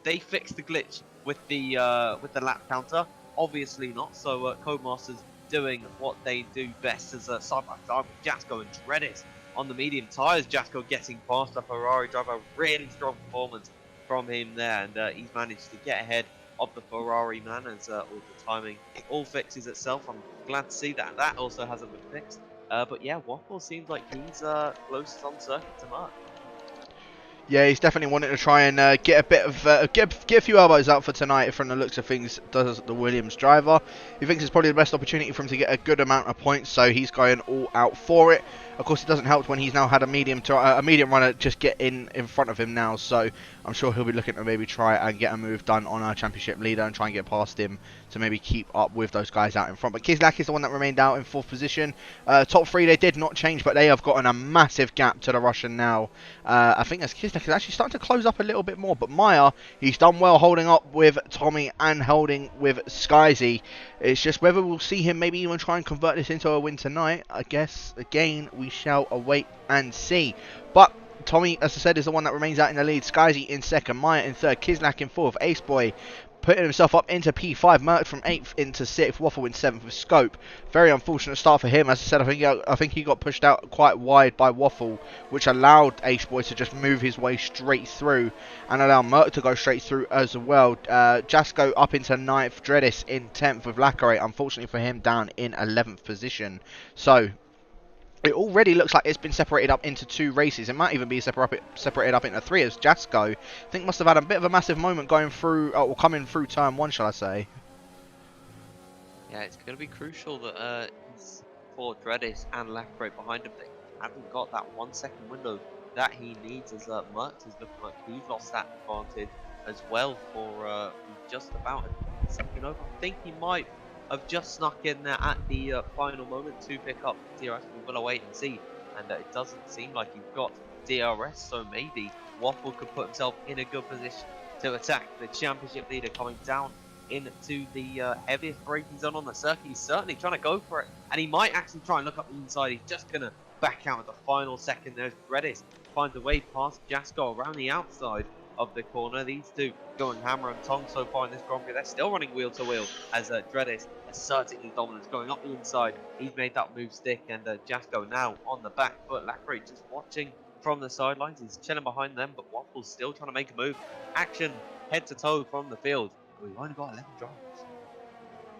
[SPEAKER 2] they fixed the glitch with the lap counter. Obviously not, so Codemasters doing what they do best as a side by side with Jasco and Dreadis on the medium tyres. Jasco getting past a Ferrari driver, really strong performance from him there, and he's managed to get ahead of the Ferrari man, as all the timing all fixes itself. I'm glad to see that that also hasn't been fixed. But yeah, Waffle seems like he's closest on circuit to Mark.
[SPEAKER 1] Yeah, he's definitely wanting to try and get a bit of get a few elbows out for tonight. From the looks of things, does the Williams driver. He thinks it's probably the best opportunity for him to get a good amount of points, so he's going all out for it. Of course, it doesn't help when he's now had a medium runner just get in front of him now. So I'm sure he'll be looking to maybe try and get a move done on our championship leader and try and get past him to maybe keep up with those guys out in front. But Kislak is the one that remained out in 4th position. Top 3 they did not change, but they have gotten a massive gap to the Russian now. I think as Kislak is actually starting to close up a little bit more. But Maya, he's done well holding up with Tommy and holding with Skyzy. It's just whether we'll see him maybe even try and convert this into a win tonight. I guess, again, we shall await and see. But Tommy, as I said, is the one that remains out in the lead. Skyzy in 2nd, Maya in 3rd, Kislak in 4th, Ace Boy putting himself up into P5, Merc from 8th into 6th, Waffle in 7th with Scope. Very unfortunate start for him. As I said, I think he got pushed out quite wide by Waffle, which allowed Ace Boy to just move his way straight through and allow Merc to go straight through as well. Jasko up into 9th, Dreadis in 10th with Lacquerate, unfortunately for him, down in 11th position. So it already looks like it's been separated up into 2 races. It might even be separated up into 3, as Jasko, I think, must have had a bit of a massive moment going through, or coming through turn 1, shall I say.
[SPEAKER 2] Yeah, it's going to be crucial that for Dreadis and Lacquerate behind him, they haven't got that 1 second window that he needs, as Merc is looking like he's lost that advantage as well for just about a second over. I think he might have just snuck in there at the final moment to pick up DRS. We will await and see, and it doesn't seem like he's got DRS, so maybe Waffle could put himself in a good position to attack the championship leader coming down into the heaviest braking zone on the circuit. He's certainly trying to go for it, and he might actually try and look up the inside. He's just going to back out at the final second. There's Redis, finds a way past Jasko around the outside of the corner. These two going hammer and tongue so far in this Grand Prix. They're still running wheel to wheel as Dreadis asserting his dominance, going up the inside. He's made that move stick, and Jasko now on the back foot. Lacquerate just watching from the sidelines. He's chilling behind them, but Waffle's still trying to make a move. Action head to toe from the field. We've only got 11 drivers.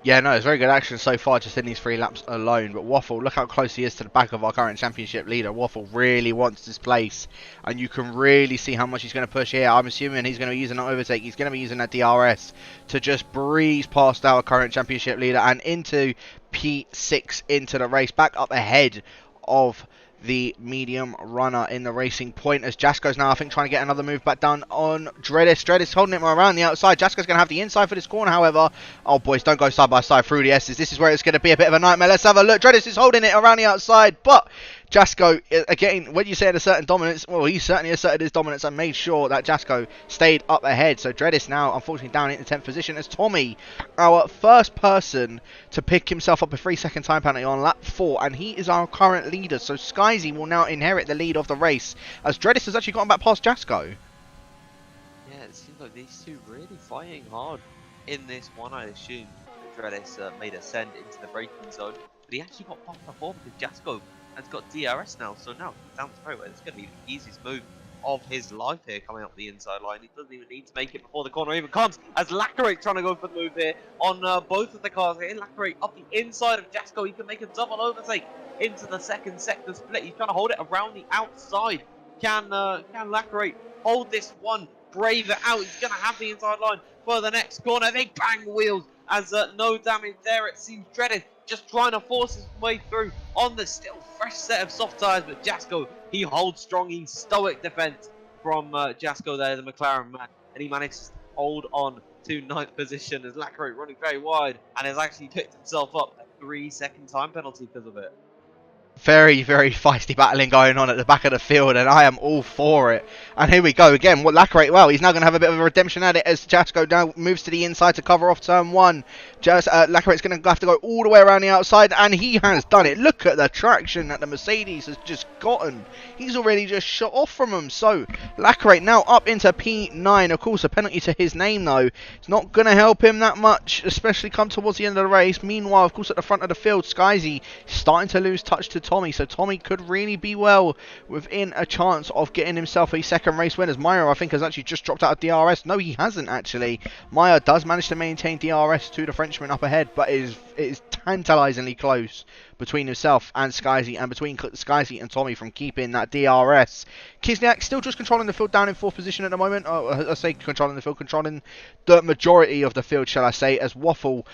[SPEAKER 1] Yeah, no, it's very good action so far just in these 3 laps alone. But Waffle, look how close he is to the back of our current championship leader. Waffle really wants this place, and you can really see how much he's going to push here. I'm assuming he's going to be using an overtake. He's going to be using that DRS to just breeze past our current championship leader and into P6 into the race, back up ahead of the medium runner in the racing point, as Jasko's now, I think, trying to get another move back down on Dreadis. Dreadis holding him around the outside. Jasko's going to have the inside for this corner, however. Oh, boys, don't go side by side through the S's. This is where it's going to be a bit of a nightmare. Let's have a look. Dreadis is holding it around the outside, but Jasko, again, when you say a certain dominance, well, he certainly asserted his dominance and made sure that Jasko stayed up ahead. So Dreadis now, unfortunately, down into 10th position as Tommy, our first person to pick himself up a 3-second time penalty on lap 4, and he is our current leader. So Skyzy will now inherit the lead of the race, as Dreadis has actually gotten back past Jasko.
[SPEAKER 2] Yeah, it seems like these two really fighting hard in this one. I assume Dreadis made a send into the braking zone, but he actually got past before because Jasko has got DRS now, so now he's down the straightaway. It's going to be the easiest move of his life here, coming up the inside line. He doesn't even need to make it before the corner even comes, as Lacquerate trying to go for the move here on both of the cars here. Lacquerate up the inside of Jasko. He can make a double overtake into the second sector split. He's trying to hold it around the outside. Can Lacquerate hold this one, brave it out? He's going to have the inside line for the next corner. They bang wheels as no damage there, it seems. Dreaded just trying to force his way through on the still fresh set of soft tyres, but Jasko, he holds strong. He's stoic defense from Jasko there, the McLaren man, and he manages to hold on to 9th position as Lacquerate running very wide and has actually picked himself up a 3-second time penalty because of it.
[SPEAKER 1] Very, very feisty battling going on at the back of the field, and I am all for it. And here we go again. What Lacquerate, well, he's now going to have a bit of a redemption at it as Jasko now moves to the inside to cover off turn 1. Lacquerate's going to have to go all the way around the outside, and he has done it. Look at the traction that the Mercedes has just gotten. He's already just shot off from him. So Lacquerate now up into P9. Of course, a penalty to his name, though. It's not going to help him that much, especially come towards the end of the race. Meanwhile, of course, at the front of the field, Skyzy starting to lose touch to Tommy, so Tommy could really be well within a chance of getting himself a second race win, as Meyer, I think, has actually just dropped out of DRS. No, he hasn't actually. Meyer does manage to maintain DRS to the Frenchman up ahead, but it is tantalisingly close between himself and Skyzy, and between Skyzy and Tommy from keeping that DRS. Kislyak still just controlling the field down in 4th position at the moment. I say controlling the field, controlling the majority of the field, shall I say, as Waffle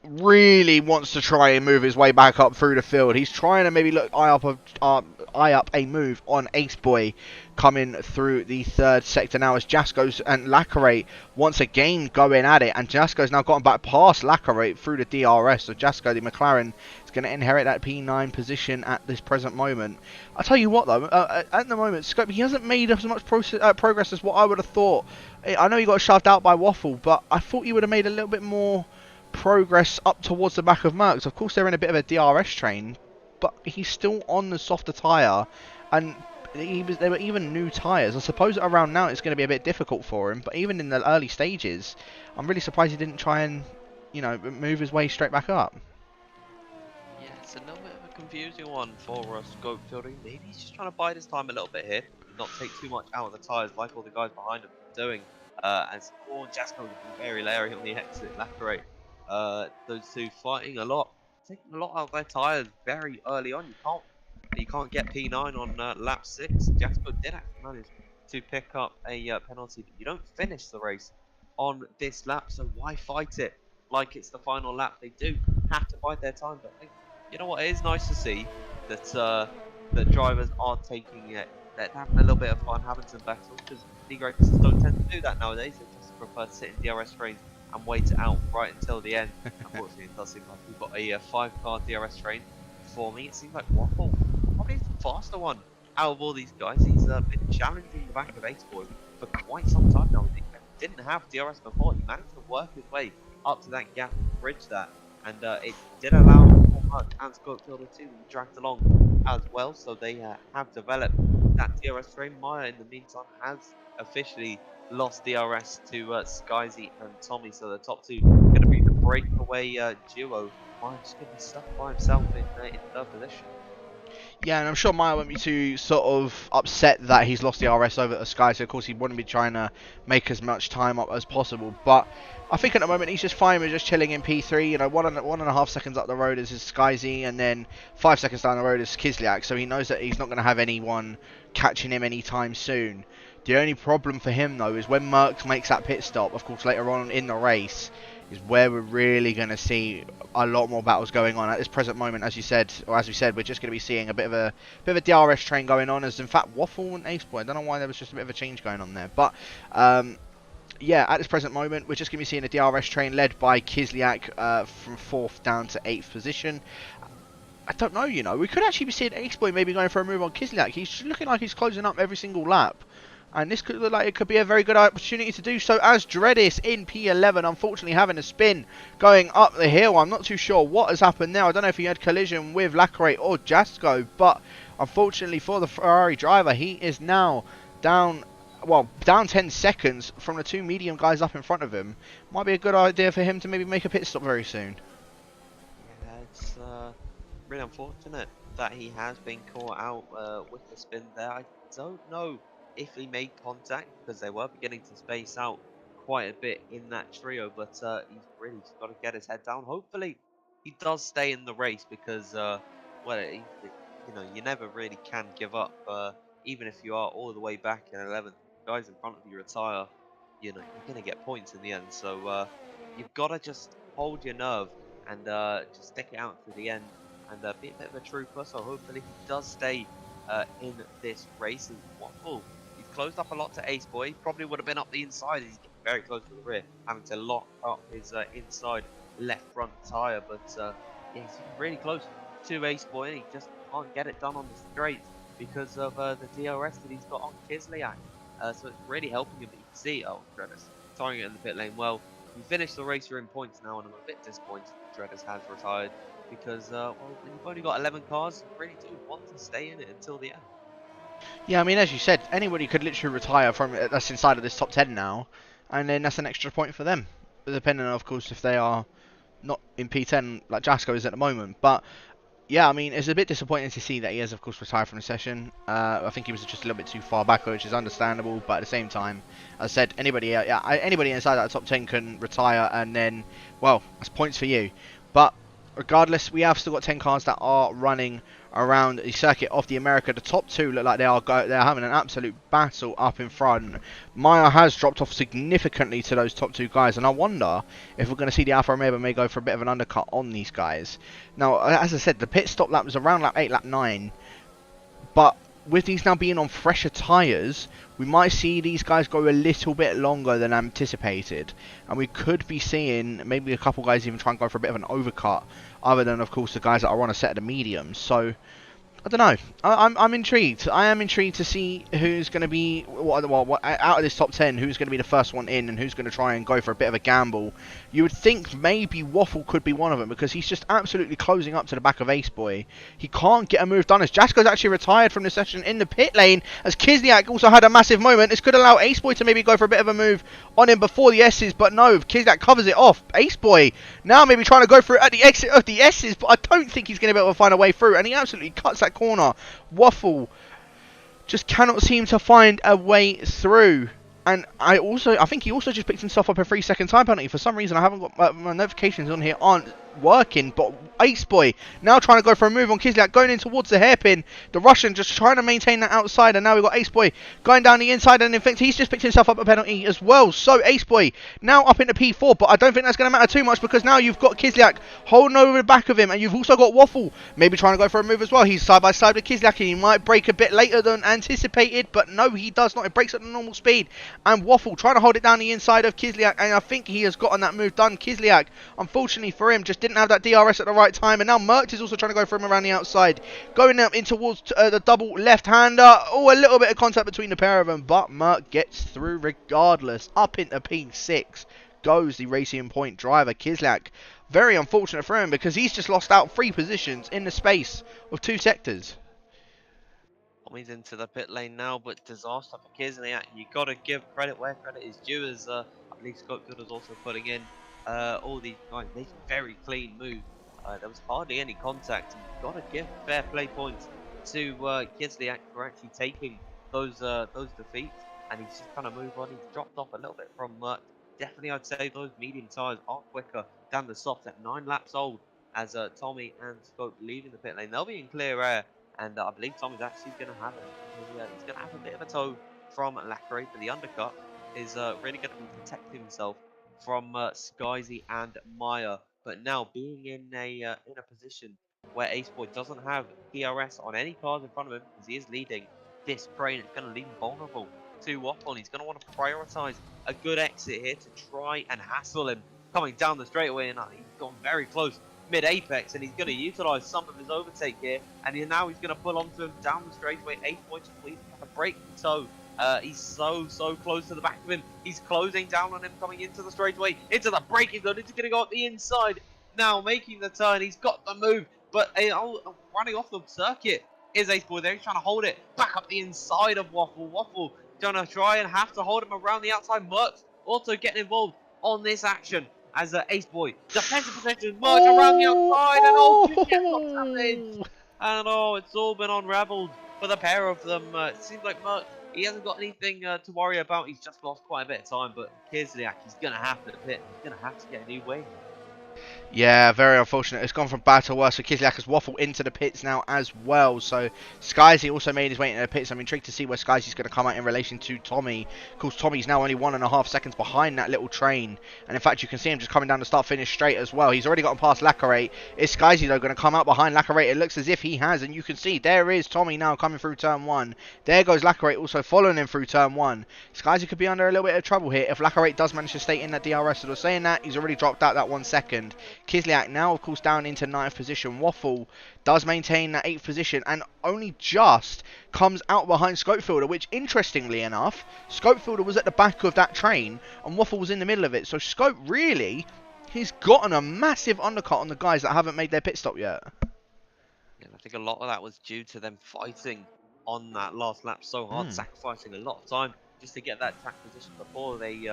[SPEAKER 1] really wants to try and move his way back up through the field. He's trying to maybe eye up a move on Ace Boy coming through the 3rd sector now, as Jaskos and Lacarate once again going at it, and Jasko's now gotten back past Lacarate through the DRS, so Jasko, the McLaren, is going to inherit that P9 position at this present moment. I'll tell you what though, at the moment, Scope, he hasn't made as much progress as what I would have thought. I know he got shoved out by Waffle, but I thought he would have made a little bit more progress up towards the back of Malc. Of course, they're in a bit of a DRS train, but he's still on the softer tyre, and they were even new tyres. I suppose around now it's going to be a bit difficult for him, but even in the early stages, I'm really surprised he didn't try and, you know, move his way straight back up.
[SPEAKER 2] Yeah, it's a little bit of a confusing one for Scopefield. Maybe he's just trying to bide his time a little bit here, not take too much out of the tyres like all the guys behind him are doing. As Jasko looking very leery on the exit, Lacarate. Those two fighting a lot, taking a lot out of their tyres very early on. You can't get P9 on lap 6. Jasko did actually manage to pick up a penalty, but you don't finish the race on this lap, so why fight it like it's the final lap? They do have to bide their time, but I think, you know what, it is nice to see that that drivers are taking it, they're having a little bit of fun, having some battles, because league races don't tend to do that nowadays. They just prefer to sit in DRS trains and wait it out right until the end. Unfortunately, it does seem like we've got a 5-car DRS train. For me, it seems like Waffle probably is the faster one out of all these guys. He's been challenging the back of Ace Boy for quite some time now. He didn't have DRS before. He managed to work his way up to that gap and bridge that, and it did allow Malc and Scopefielder to be dragged along as well. So they have developed that DRS train. Maya, in the meantime, has officially lost DRS to Skyzy and Tommy, so the top two going to be the breakaway duo. Mine's going to be stuck by himself in 3rd position.
[SPEAKER 1] Yeah, and I'm sure Maya won't be too sort of upset that he's lost the RS over to Sky, so of course he wouldn't be trying to make as much time up as possible. But I think at the moment he's just fine with just chilling in P3. You know, 1.5 seconds up the road is his Skyzy, and then 5 seconds down the road is Kislyak, so he knows that he's not going to have anyone catching him anytime soon. The only problem for him though is when Merckx makes that pit stop, of course later on in the race, is where we're really going to see a lot more battles going on. At this present moment, as you said, or as we said, we're just going to be seeing a bit of a DRS train going on, as in fact Waffle and Ace Boy, I don't know why there was just a bit of a change going on there, but yeah, at this present moment we're just going to be seeing a DRS train led by Kislyak from 4th down to 8th position. I don't know, you know, we could actually be seeing Ace Boy maybe going for a move on Kislyak. He's looking like he's closing up every single lap, and this could look like it could be a very good opportunity to do so, as Dreadis in P11 unfortunately having a spin going up the hill. I'm not too sure what has happened there. I don't know if he had collision with Lacarate or Jasko, but unfortunately for the Ferrari driver, he is now down 10 seconds from the two medium guys up in front of him. Might be a good idea for him to maybe make a pit stop very soon.
[SPEAKER 2] Yeah, it's really unfortunate that he has been caught out with the spin there. I don't know if he made contact, because they were beginning to space out quite a bit in that trio, but he's really got to get his head down. Hopefully he does stay in the race, because you know, you never really can give up, even if you are all the way back in 11th. Guys in front of you retire, you know, you're gonna get points in the end, so you've got to just hold your nerve and just stick it out to the end, and be a bit of a trooper. So hopefully he does stay in this race. Waffle, he's closed up a lot to Ace Boy. He probably would have been up the inside. He's getting very close to the rear, having to lock up his inside left front tyre. But yeah, he's really close to Ace Boy, and he just can't get it done on the straight because of the DRS that he's got on Kislyak. So it's really helping him. But you can see, Dreadis tying it in the pit lane. Well, you finished the race, you're in points now, and I'm a bit disappointed Dreadis has retired, because well, when you've only got 11 cars, you really do want to stay in it until the end.
[SPEAKER 1] Yeah, I mean, as you said, anybody could literally retire from that's inside of this top 10 now, and then that's an extra point for them, depending on, of course, if they are not in P10 like Jasko is at the moment. But yeah, I mean, it's a bit disappointing to see that he has, of course, retired from the session. I think he was just a little bit too far back, which is understandable. But at the same time, as I said, anybody inside that top 10 can retire, and then, well, that's points for you. But regardless, we have still got 10 cars that are running around the circuit of the America. The top two look like they're having an absolute battle up in front. Maya has dropped off significantly to those top two guys, and I wonder if we're going to see the Alfa Romeo may go for a bit of an undercut on these guys. Now, as I said, the pit stop lap was around lap 8, lap 9, but with these now being on fresher tyres, we might see these guys go a little bit longer than anticipated, and we could be seeing maybe a couple guys even try and go for a bit of an overcut, other than, of course, the guys that are on a set of the mediums. So I don't know. I'm intrigued. I am intrigued to see who's going to be what out of this top 10. Who's going to be the first one in, and who's going to try and go for a bit of a gamble. You would think maybe Waffle could be one of them, because he's just absolutely closing up to the back of Ace Boy. He can't get a move done, as Jasko's actually retired from the session in the pit lane, as Kislyak also had a massive moment. This could allow Ace Boy to maybe go for a bit of a move on him before the S's, but no, Kislyak covers it off. Ace Boy now maybe trying to go for it at the exit of the S's, but I don't think he's going to be able to find a way through, and he absolutely cuts that corner. Waffle just cannot seem to find a way through. And I think he also just picked himself up a 3-second time penalty. For some reason, I haven't got my notifications on here aren't working. But Ace Boy now trying to go for a move on Kislyak, going in towards the hairpin. The Russian just trying to maintain that outside. And now we've got Ace Boy going down the inside. And in fact, he's just picked himself up a penalty as well. So Ace Boy now up into P4. But I don't think that's going to matter too much, because now you've got Kislyak holding over the back of him. And you've also got Waffle maybe trying to go for a move as well. He's side by side with Kislyak, and he might break a bit later than anticipated. But no, he does not. It breaks at the normal speed. And Waffle trying to hold it down the inside of Kislyak, and I think he has gotten that move done. Kislyak, unfortunately for him, just didn't have that DRS at the right time, and now Malc is also trying to go for him around the outside, going up in towards the double left-hander. Oh, a little bit of contact between the pair of them, but Malc gets through regardless. Up into P6 goes the Racing Point driver, Kislyak. Very unfortunate for him, because he's just lost out 3 positions in the space of 2 sectors.
[SPEAKER 2] He's into the pit lane now, but disaster for Kislyak. You got to give credit where credit is due, as I believe Scott Good was also putting in all these guys. They very clean move. There was hardly any contact. You've got to give fair play points to Kislyak for actually taking those defeats, and he's just trying to move on. He's dropped off a little bit from definitely, I'd say those medium tyres are quicker than the softs at 9 laps old, as Tommy and Scott leaving the pit lane. They'll be in clear air. And I believe Tommy's actually going to have he's going to have a bit of a toe from Lackeray, but the undercut is really going to be protecting himself from Skyzy and Maya. But now being in a position where Ace Boy doesn't have DRS on any cars in front of him, because he is leading this train, it's going to leave him vulnerable to Waffle. He's going to want to prioritise a good exit here to try and hassle him coming down the straightaway, and he's gone very close mid-apex, and he's going to utilise some of his overtake here, and now he's going to pull onto him down the straightaway. 8 points to lead, a break toe. He's so close to the back of him. He's closing down on him coming into the straightaway, into the braking zone. He's going to go up the inside now, making the turn. He's got the move, but running off the circuit is Ace Boy there. He's trying to hold it back up the inside of Waffle. Waffle going to try and have to hold him around the outside. Merckx also getting involved on this action, as Ace Boy defensive possession, merge around the outside, and it's all been unravelled for the pair of them. It seems like Merckx, he hasn't got anything to worry about. He's just lost quite a bit of time, but Kislyak, he's going to have to pit. He's going to have to get a new wing.
[SPEAKER 1] Yeah, very unfortunate. It's gone from bad to worse. So Kislyak has waffled into the pits now as well. So Skyzy also made his way into the pits. I'm intrigued to see where Skyzy's going to come out in relation to Tommy. Of course, Tommy's now only 1.5 seconds behind that little train. And in fact, you can see him just coming down the start-finish straight as well. He's already gotten past Lackeray. Is Skyzy, though, going to come out behind Lackeray? It looks as if he has. And you can see there is Tommy now coming through turn 1. There goes Lackeray also following him through turn 1. Skyzy could be under a little bit of trouble here if Lackeray does manage to stay in that DRS. So they're saying that he's already dropped out that 1 second. Kislyak now, of course, down into 9th position. Waffle does maintain that 8th position and only just comes out behind Scopefielder, which, interestingly enough, Scopefielder was at the back of that train and Waffle was in the middle of it. So Scope, really, he's gotten a massive undercut on the guys that haven't made their pit stop yet.
[SPEAKER 2] Yeah, I think a lot of that was due to them fighting on that last lap so hard, sacrificing a lot of time just to get that track position before they made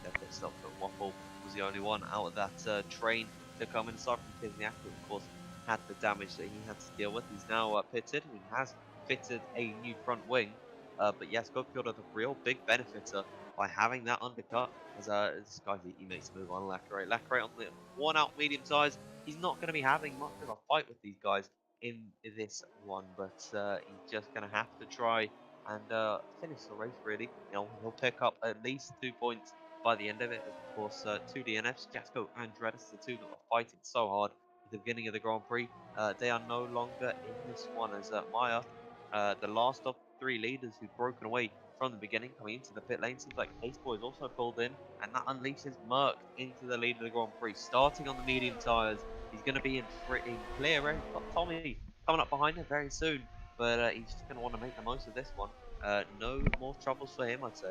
[SPEAKER 2] their pit stop. But Waffle was the only one out of that train to come inside from Kislyak. Of course, had the damage that he had to deal with. He's now pitted. He has fitted a new front wing. But yes, Goldfielder, the real big benefiter by having that undercut. As this guy, he makes a move on Lacquerate. Lacquerate on the one-out medium size. He's not going to be having much of a fight with these guys in this one, but he's just going to have to try and finish the race, really. You know, he'll pick up at least 2 points by the end of it. Of course, two DNFs, Jasko and Dredis, the two that were fighting so hard at the beginning of the Grand Prix. They are no longer in this one, as Maya, the last of 3 leaders who've broken away from the beginning, coming into the pit lane. Seems like Ace Boy is also pulled in, and that unleashes Malc into the lead of the Grand Prix, starting on the medium tyres. He's going to be in clear air. He's got Tommy coming up behind him very soon, but he's just going to want to make the most of this one. No more troubles for him, I'd say.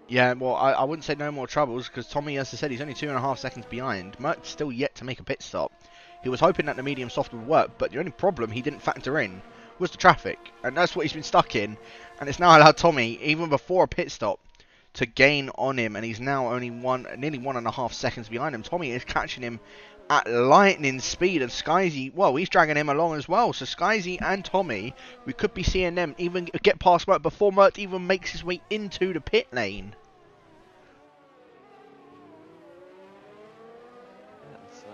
[SPEAKER 1] Yeah, well, I wouldn't say no more troubles, because Tommy, as I said, he's only 2.5 seconds behind. Merck's still yet to make a pit stop. He was hoping that the medium soft would work, but the only problem he didn't factor in was the traffic, and that's what he's been stuck in, and it's now allowed Tommy, even before a pit stop, to gain on him, and he's now only nearly 1.5 seconds behind him. Tommy is catching him at lightning speed, and Skyzy, well, he's dragging him along as well. So Skyzy and Tommy, we could be seeing them even get past Mert before Mert even makes his way into the pit lane.
[SPEAKER 2] That's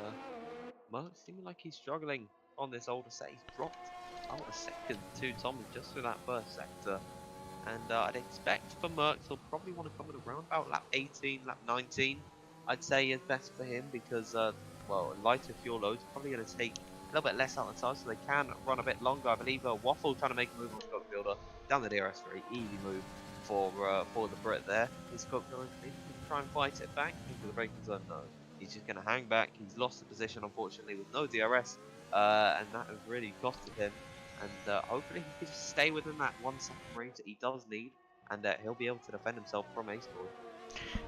[SPEAKER 2] Mert seeming like he's struggling on this older set. He's dropped out a second to Tommy just for that first sector. And I'd expect for Merck, he'll probably want to come in around about lap 18, lap 19. I'd say is best for him because, well, lighter fuel loads probably going to take a little bit less out of the time, so they can run a bit longer. I believe Waffle trying to make a move on Scopefielder down the DRS, very easy move for the Brit there. Is Scopefielder maybe try and fight it back into the braking zone? No, he's just going to hang back. He's lost the position, unfortunately, with no DRS, and that has really costed him. And hopefully he can just stay within that 1 second range that he does need, and he'll be able to defend himself from Ace Boy.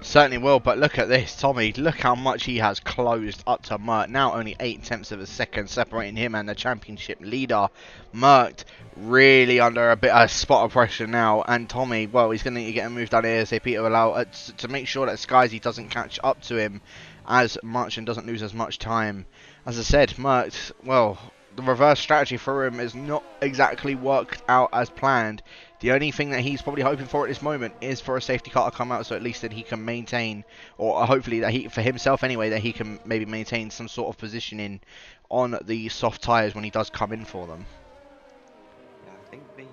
[SPEAKER 1] Certainly will, but look at this, Tommy. Look how much he has closed up to Mert. Now only 0.8 of a second separating him and the championship leader. Mert really under a bit of spot of pressure now, and Tommy, well, he's going to need to get a move done ASAP to allow to make sure that Skyzy doesn't catch up to him as much and doesn't lose as much time. As I said, Mert, well, the reverse strategy for him has not exactly worked out as planned. The only thing that he's probably hoping for at this moment is for a safety car to come out, so at least that he can maintain, or hopefully that he, for himself anyway, that he can maybe maintain some sort of positioning on the soft tyres when he does come in for them.
[SPEAKER 2] Yeah, I think the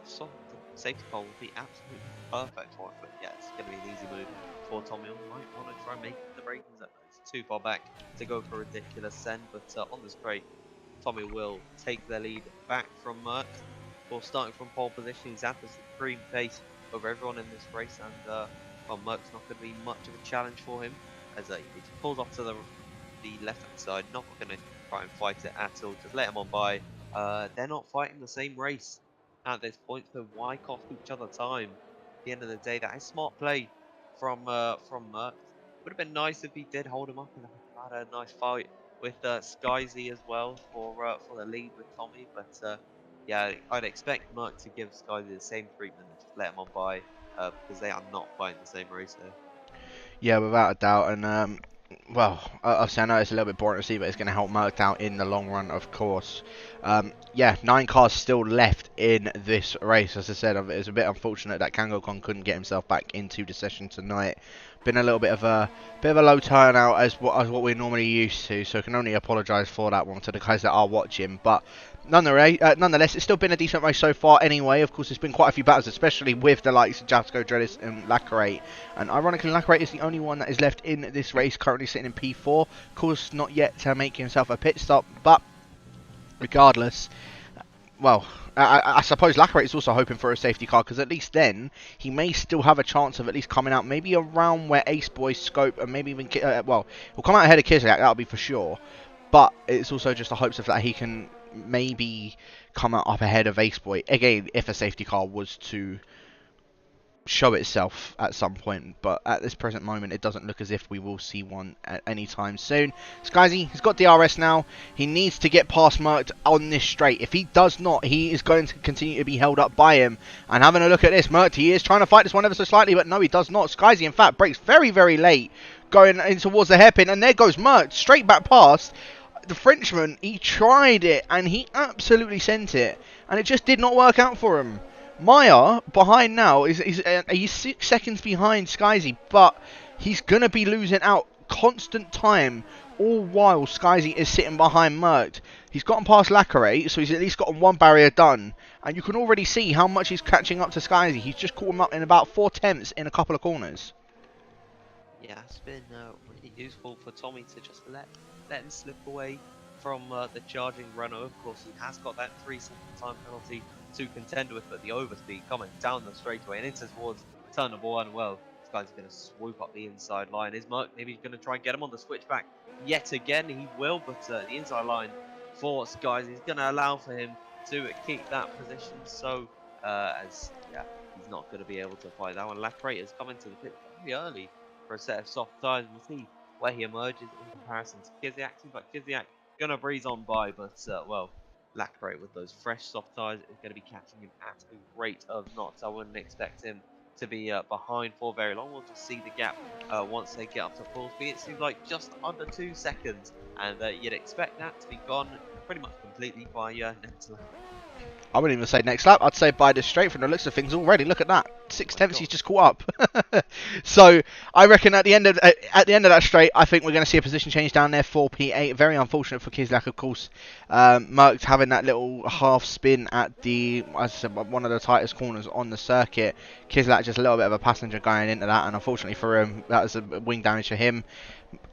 [SPEAKER 2] soft safety car will be absolutely perfect for it, but yeah, it's going to be an easy move for Tommy. Might want to try and make the braking zone. It's too far back to go for a ridiculous send, but on the straight, Tommy will take the lead back from Merck. Of course, starting from pole position, he's at the supreme pace over everyone in this race, and well, Merck's not going to be much of a challenge for him, as he just pulls off to the left-hand side, not going to try and fight it at all, just let him on by. They're not fighting the same race at this point, so why cost each other time? At the end of the day, that is smart play from Merck. Would have been nice if he did hold him up and had a nice fight with Skyzy as well for the lead with Tommy, but yeah, I'd expect Merck to give Skyzy the same treatment and just let him on by, because they are not fighting the same race here.
[SPEAKER 1] Yeah, without a doubt, and well, obviously I know it's a little bit boring to see, but it's going to help Merck out in the long run, of course. Yeah, 9 cars still left in this race. As I said, it's a bit unfortunate that KangoKong couldn't get himself back into the session tonight. Been a little bit of a low turnout as what we're normally used to, so I can only apologise for that one to the guys that are watching. But nonetheless, it's still been a decent race so far anyway. Of course, there's been quite a few battles, especially with the likes of Jasko, Dredis and Lacquerate. And ironically, Lacquerate is the only one that is left in this race, currently sitting in P4. Of course, not yet to make himself a pit stop, but regardless, well, I suppose Lacquerate is also hoping for a safety car, because at least then he may still have a chance of at least coming out maybe around where Ace Boy, Scope, and maybe even well, he'll come out ahead of Kislyak, that'll be for sure. But it's also just the hopes of that he can maybe come out up ahead of Ace Boy again if a safety car was to show itself at some point, but at this present moment it doesn't look as if we will see one at any time soon. Skyzy, he's got DRS now. He needs to get past Merck on this straight. If he does not, he is going to continue to be held up by him. And having a look at this, Merck, he is trying to fight this one ever so slightly, but no, he does not. Skyzy, in fact, brakes very, very late, going in towards the hairpin, and there goes Merck, straight back past. the Frenchman, he tried it and he absolutely sent it, and it just did not work out for him. Maya behind now he's 6 seconds behind Skyzy, but he's gonna be losing out constant time, all while Skyzy is sitting behind Mercked. He's gotten past Lacquerate, so he's at least gotten one barrier done, and you can already see how much he's catching up to Skyzy. He's just caught him up in about 4 tenths in a couple of corners.
[SPEAKER 2] Yeah, it's been really useful for Tommy to just let him slip away from the charging runner. Of course, he has got that 3-second time penalty to contend with, but the overspeed coming down the straightaway and into towards turn number 1. Well, this guy's going to swoop up the inside line. Is Merck maybe going to try and get him on the switchback yet again? He will, but the inside line for Skies is going to allow for him to keep that position. So, he's not going to be able to fight that one. Lacrate has come into the pit very early for a set of soft tires. We'll see where he emerges in comparison to Kiziak. Seems like Kiziak going to breeze on by, but well, Lacrate with those fresh soft tires is going to be catching him at a rate of knots. I wouldn't expect him to be behind for very long. We'll just see the gap once they get up to full speed. It seems like just under 2 seconds, and you'd expect that to be gone pretty much completely by next lap.
[SPEAKER 1] I wouldn't even say next lap. I'd say by this straight from the looks of things already. Look at that, 6 tenths. He's just caught up. So I reckon at the end of that straight, I think we're going to see a position change down there for P8. Very unfortunate for Kislak, of course. Merck's having that little half spin at the, as I said, one of the tightest corners on the circuit. Kislak just a little bit of a passenger going into that, and unfortunately for him, that was a wing damage to him.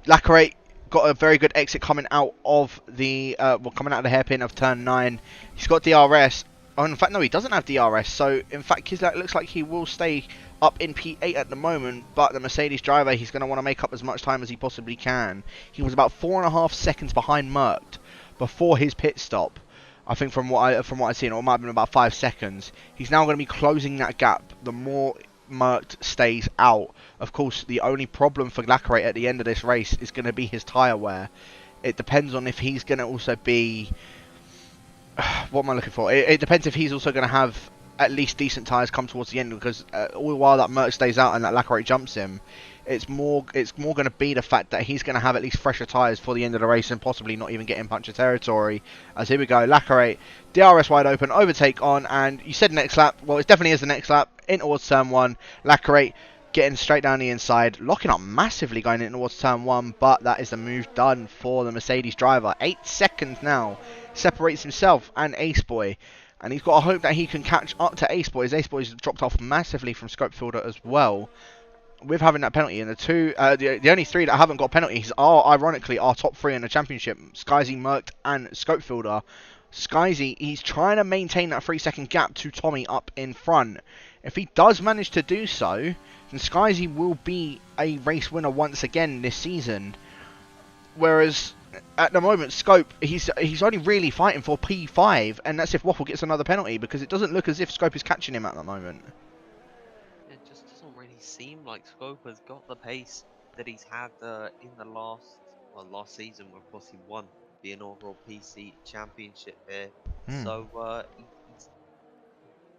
[SPEAKER 1] Lacquerate got a very good exit coming out of the hairpin of turn 9. He's got DRS. Oh, in fact, no, he doesn't have DRS. So, in fact, Kislak looks like he will stay up in P8 at the moment. But the Mercedes driver, he's going to want to make up as much time as he possibly can. He was about 4.5 seconds behind Mercked before his pit stop. I think from what I've seen, or it might have been about 5 seconds. He's now going to be closing that gap the more Mercked stays out. Of course, the only problem for Lacquerate at the end of this race is going to be his tyre wear. It depends on if he's going to also be... What am I looking for? It depends if he's also going to have at least decent tyres come towards the end, because all the while that Merck stays out and that Lacquerate jumps him, it's more going to be the fact that he's going to have at least fresher tyres for the end of the race and possibly not even get in puncture territory. As here we go, Lacquerate, DRS wide open, overtake on, and you said next lap. Well, it definitely is the next lap, in towards turn 1. Lacquerate getting straight down the inside, locking up massively going in towards turn 1, but that is the move done for the Mercedes driver. 8 seconds now separates himself and Ace Boy, and he's got to hope that he can catch up to Ace Boy, as Ace Boy's dropped off massively from Scopefielder as well, with having that penalty. And the only 3 that haven't got penalties are ironically our top 3 in the championship: Skyzy, Mercked and Scopefielder. Skyzy, he's trying to maintain that 3-second gap to Tommy up in front. If he does manage to do so, then Skyzy will be a race winner once again this season. Whereas at the moment, Scope, he's only really fighting for P5, and that's if Waffle gets another penalty, because it doesn't look as if Scope is catching him at the moment.
[SPEAKER 2] It just doesn't really seem like Scope has got the pace that he's had in the last season, where of course he won the inaugural PC Championship here. So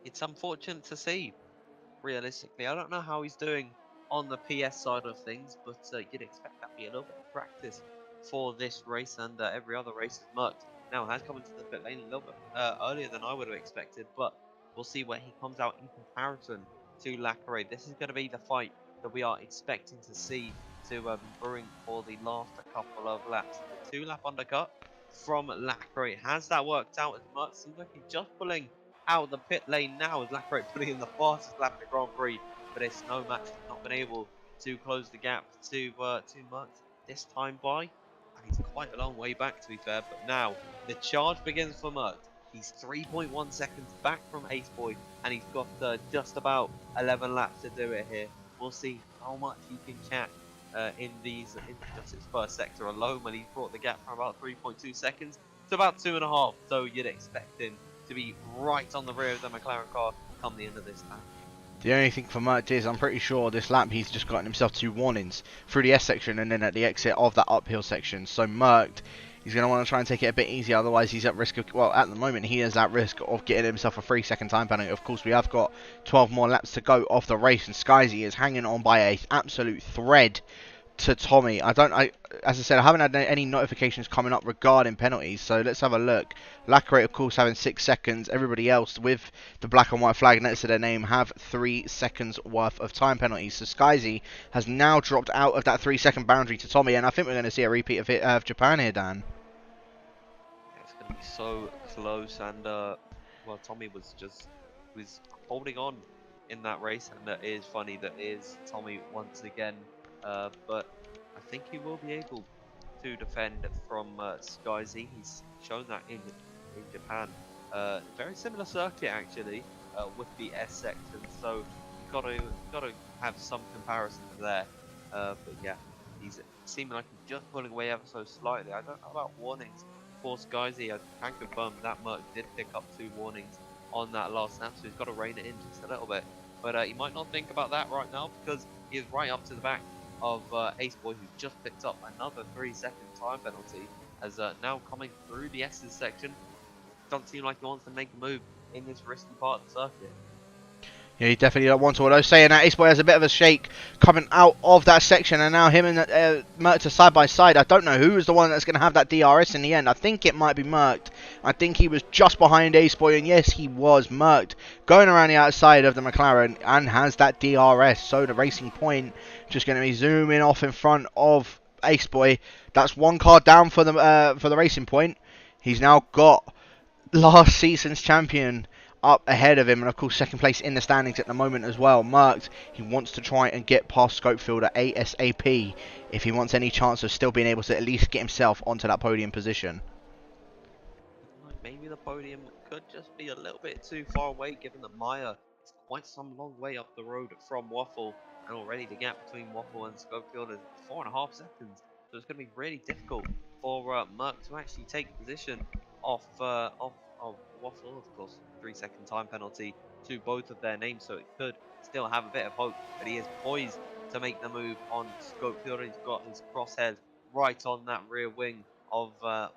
[SPEAKER 2] it's unfortunate to see. Realistically, I don't know how he's doing on the PS side of things, but you'd expect that to be a little bit of practice for this race and every other race. Merck now has come into the pit lane a little bit earlier than I would have expected, but we'll see where he comes out in comparison to Lacquerate. This is going to be the fight that we are expecting to see to be brewing for the last couple of laps. The 2-lap undercut from Lacquerate. Has that worked out as much? Seems like he's just pulling out of the pit lane now, as Lacquerate putting in the fastest lap in the Grand Prix, but it's no match. He's not been able to close the gap to Merck this time by, and he's quite a long way back, to be fair. But now the charge begins for Merck. He's 3.1 seconds back from Ace Boy, and he's got just about 11 laps to do it here. We'll see how much he can catch in just his first sector alone, when he brought the gap from about 3.2 seconds to about 2.5. So you'd expect him to be right on the rear of the McLaren car come the end of this lap.
[SPEAKER 1] The only thing for Mercked is, I'm pretty sure this lap he's just gotten himself 2 warnings through the S section and then at the exit of that uphill section. So Mercked, he's going to want to try and take it a bit easier, otherwise he's at risk of, well, at the moment he is at risk of getting himself a 3-second time penalty. Of course, we have got 12 more laps to go of the race, and Skyzy is hanging on by an absolute thread to Tommy. As I said, I haven't had any notifications coming up regarding penalties, so let's have a look. Lacquerate, of course, having 6 seconds. Everybody else with the black and white flag next to their name have 3 seconds worth of time penalties. So Skyzy has now dropped out of that 3-second boundary to Tommy, and I think we're going to see a repeat of it of Japan here, Dan.
[SPEAKER 2] It's going to be so close, and well, Tommy was holding on in that race, and it is funny that is Tommy once again, but I think he will be able to defend from Skyzy. He's shown that in Japan. Very similar circuit actually, with the S section, so you've got to have some comparison there. But yeah, he's seeming like he's just pulling away ever so slightly. I don't know about warnings for Skyzy. I can confirm that Merc did pick up 2 warnings on that last snap, so he's got to rein it in just a little bit. But he might not think about that right now, because he is right up to the back of Ace Boy, who just picked up another 3-second time penalty, as now coming through the S's section. Doesn't seem like he wants to make a move in this risky part of the circuit.
[SPEAKER 1] Yeah, he definitely don't want to. Although saying that, Ace Boy has a bit of a shake coming out of that section, and now him and Merc are side by side. I don't know who is the one that's going to have that DRS in the end. I think it might be Merc. I think he was just behind Ace Boy, and yes, he was Merc, going around the outside of the McLaren and has that DRS. So the Racing Point just going to be zooming off in front of Ace Boy. That's 1 car down for the Racing Point. He's now got last season's champion up ahead of him, and of course 2nd place in the standings at the moment as well. Merc, he wants to try and get past Scopefielder ASAP if he wants any chance of still being able to at least get himself onto that podium position.
[SPEAKER 2] Maybe the podium could just be a little bit too far away, given that Maya is quite some long way up the road from Waffle, and already the gap between Waffle and Scopefielder is 4.5 seconds, so it's going to be really difficult for Merc to actually take position off Waffle. Of course, 3-second time penalty to both of their names, so it could still have a bit of hope, but he is poised to make the move on Scopefielder. He's got his crosshairs right on that rear wing of the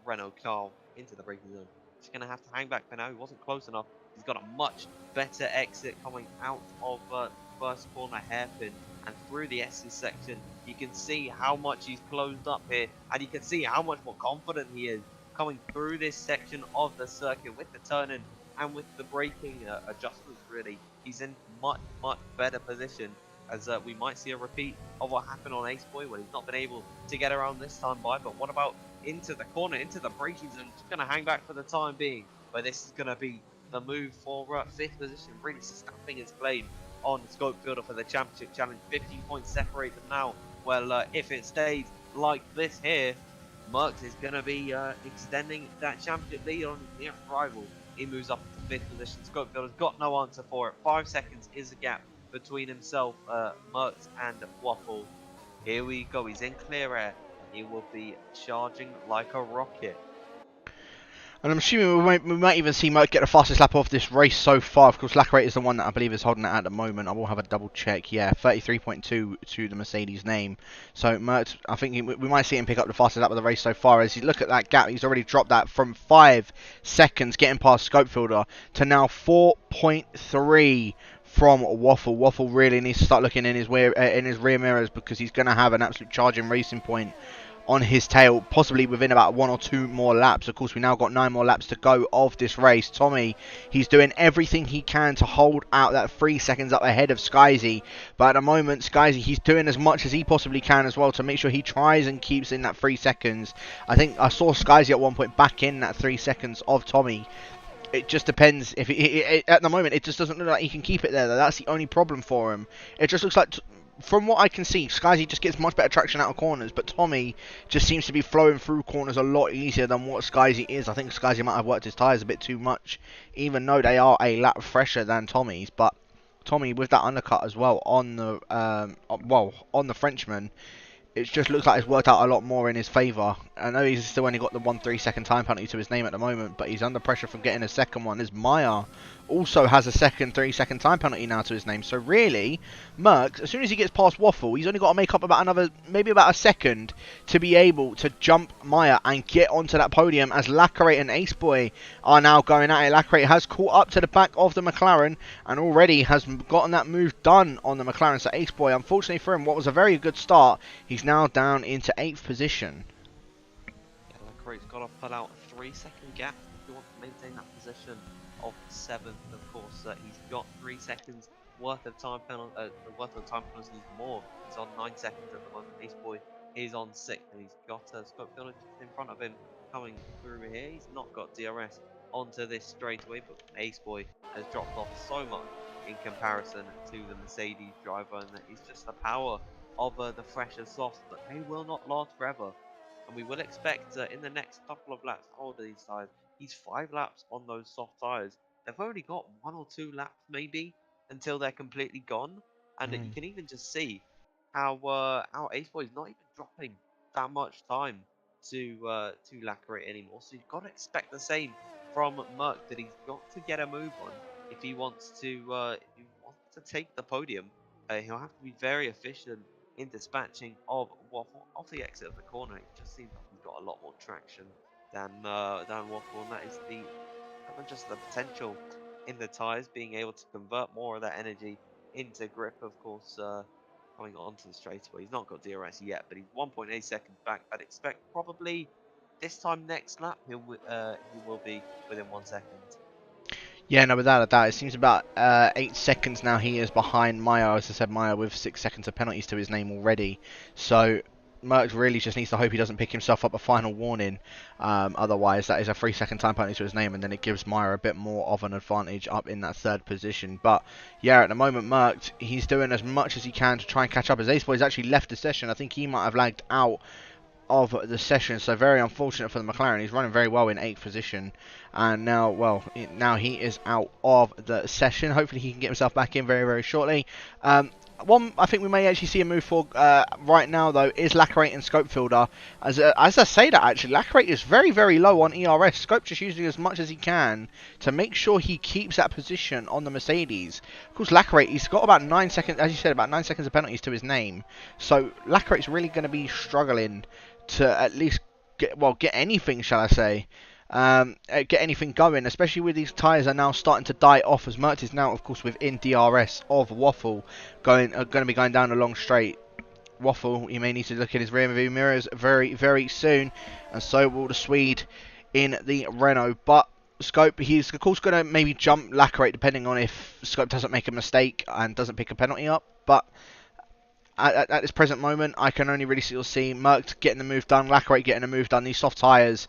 [SPEAKER 2] Renault car into the braking zone. He's going to have to hang back for now. He wasn't close enough. He's got a much better exit coming out of first corner hairpin and through the S's section. You can see how much he's closed up here, and you can see how much more confident he is coming through this section of the circuit with the turning and with the braking adjustments. Really, he's in much better position, as we might see a repeat of what happened on Ace Boy, when he's not been able to get around this time by. But what about into the corner, into the braking zone? Just going to hang back for the time being, but this is going to be the move for 5th position, really stamping his claim on Scopefielder for the championship challenge. 15 points separate them now. Well, if it stays like this here, Merc is going to be extending that championship lead on his nearest rival. He moves up to 5th position. Scopefielder's got no answer for it. 5 seconds is the gap between himself, Merc, and Waffle. Here we go. He's in clear air. He will be charging like a rocket.
[SPEAKER 1] And I'm assuming we might even see Merc get the fastest lap of this race so far. Of course, Lacquerate is the one that I believe is holding it at the moment. I will have a double check. Yeah, 33.2 to the Mercedes name. So Merc, I think we might see him pick up the fastest lap of the race so far. As you look at that gap, he's already dropped that from 5 seconds getting past Scopefielder to now 4.3 from Waffle. Waffle really needs to start looking in his rear mirrors, because he's going to have an absolute charging Racing Point on his tail, possibly within about 1 or 2 more laps. Of course, we now got 9 more laps to go of this race. Tommy, he's doing everything he can to hold out that 3 seconds up ahead of Skyzy, but at the moment, Skyzy, he's doing as much as he possibly can as well to make sure he tries and keeps in that 3 seconds. I think I saw Skyzy at one point back in that 3 seconds of Tommy. It just depends. If at the moment, it just doesn't look like he can keep it there, though. That's the only problem for him. It just looks like, from what I can see, Skyzy just gets much better traction out of corners, but Tommy just seems to be flowing through corners a lot easier than what Skyzy is. I think Skyzy might have worked his tyres a bit too much, even though they are a lap fresher than Tommy's. But Tommy, with that undercut as well on the on the Frenchman, it just looks like it's worked out a lot more in his favour. I know he's still only got the 1 3-second time penalty to his name at the moment, but he's under pressure from getting a second one, as Maya also has a second 3-second time penalty now to his name. So really, Merckx, as soon as he gets past Waffle, he's only got to make up about another, maybe about a second, to be able to jump Maya and get onto that podium, as Lacarate and Ace Boy are now going at it. Lacarate has caught up to the back of the McLaren and already has gotten that move done on the McLaren. So Ace Boy, unfortunately for him, what was a very good start, he's now down into 8th position.
[SPEAKER 2] Yeah, Lacrate's got to pull out a 3-second gap if he wants to maintain that position of 7th. Of course, he's got 3 seconds worth of time penalties more. He's on 9 seconds at the moment. Ace Boy is on 6th, and he's got Scope just in front of him coming through here. He's not got DRS onto this straightaway, but Ace Boy has dropped off so much in comparison to the Mercedes driver, and that is just the power of the fresher softs, but they will not last forever. And we will expect in the next couple of laps, how old are these tyres? He's 5 laps on those soft tyres. They've only got 1 or 2 laps maybe until they're completely gone. And you can even just see how Ace Boy is not even dropping that much time to Lacarate anymore. So you've got to expect the same from Merck, that he's got to get a move on if he wants to take the podium. He'll have to be very efficient in dispatching of Waffle off the exit of the corner. It just seems like he's got a lot more traction than Waffle, and that is just the potential in the tyres, being able to convert more of that energy into grip. Of course, coming onto the straightaway, he's not got DRS yet, but he's 1.8 seconds back. I'd expect probably this time next lap he will be within 1 second.
[SPEAKER 1] Yeah, no, without a doubt. It seems about 8 seconds now he is behind Maya. As I said, Maya with 6 seconds of penalties to his name already. So Merckx really just needs to hope he doesn't pick himself up a final warning. Otherwise, that is a 3-second time penalty to his name, and then it gives Maya a bit more of an advantage up in that 3rd position. But yeah, at the moment, Merckx, he's doing as much as he can to try and catch up. As Ace Boy's actually left the session, I think he might have lagged out of the session, so very unfortunate for the McLaren. He's running very well in 8th position, and now, well, now he is out of the session. Hopefully he can get himself back in very, very shortly. One I think we may actually see a move for right now, though, is Lacarate and Scopefielder. As I say that, actually, Lacarate is very, very low on ERS. Scope just using as much as he can to make sure he keeps that position on the Mercedes. Of course, Lacarate, he's got about 9 seconds, as you said, about 9 seconds of penalties to his name. So Lacarate's really going to be struggling to at least get anything, shall I say, get anything going, especially with these tyres are now starting to die off, as Merckx is now, of course, within DRS of Waffle, going to be going down a long straight. Waffle, he may need to look at his rear view mirrors very, very soon, and so will the Swede in the Renault. But Scope, he's of course going to maybe jump Lacarate, depending on if Scope doesn't make a mistake and doesn't pick a penalty up, but at this present moment, I can only really see Merckx getting the move done, Lacarate getting the move done. These soft tyres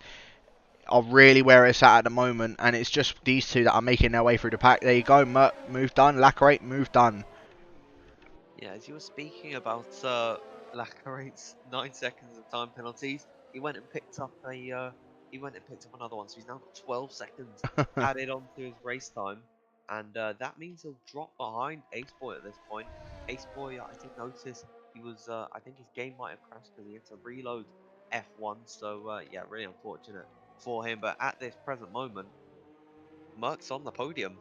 [SPEAKER 1] are really where it's at the moment, and it's just these two that are making their way through the pack. There you go, Merck, move done, Lacarate, move done.
[SPEAKER 2] Yeah, as you were speaking about Lacarate's 9 seconds of time penalties, he went and picked up another one, so he's now got 12 seconds added onto his race time, and that means he'll drop behind Ace Boy at this point. Ace Boy, I did notice he was, I think his game might have crashed because he had to reload F1, so yeah, really unfortunate for him. But at this present moment, Merck's on the podium.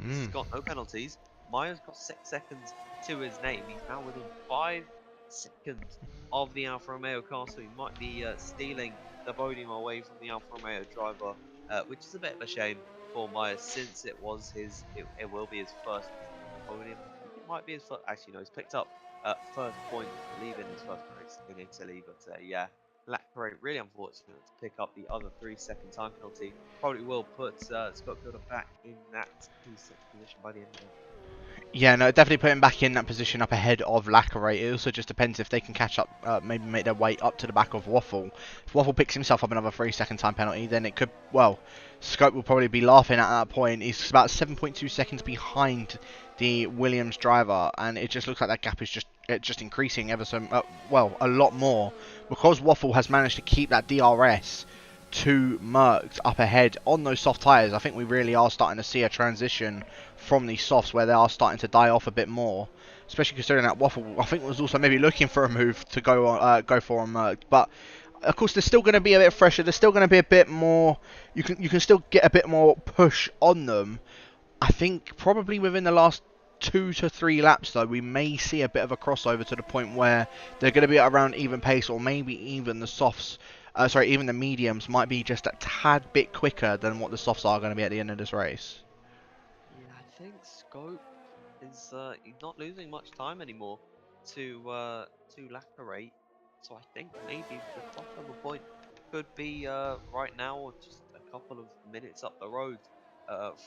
[SPEAKER 2] He's got no penalties. Maya's got 6 seconds to his name. He's now within 5 seconds of the Alfa Romeo car, so he might be stealing the podium away from the Alfa Romeo driver, which is a bit of a shame for Maya, since it will be his first podium. It might be his first. Actually, no, he's picked up first point, I believe, in his first race in Italy. But yeah, Lacarate really unfortunate to pick up the other 3-second time penalty. Probably will put Scott Fielder back in that P6 position by the end of it.
[SPEAKER 1] Yeah, no, definitely put him back in that position up ahead of Lacarate. It also just depends if they can catch up, maybe make their way up to the back of Waffle. If Waffle picks himself up another 3-second time penalty, then it could, well, Scope will probably be laughing at that point. He's about 7.2 seconds behind the Williams driver, and it just looks like that gap is just increasing ever so, well, a lot more, because Waffle has managed to keep that DRS to Merckx up ahead on those soft tyres. I think we really are starting to see a transition from these softs where they are starting to die off a bit more. especially considering that Waffle, I think, was also maybe looking for a move to go for on Merc. But of course, there's still going to be a bit fresher. There's still going to be a bit more. You can still get a bit more push on them. I think probably within the last 2 to 3 laps, though, we may see a bit of a crossover to the point where they're going to be at around even pace, or maybe even the softs. Even the mediums might be just a tad bit quicker than what the softs are going to be at the end of this race.
[SPEAKER 2] Yeah, I think Scope is he's not losing much time anymore to lacquer rate. So I think maybe the crossover point could be right now or just a couple of minutes up the road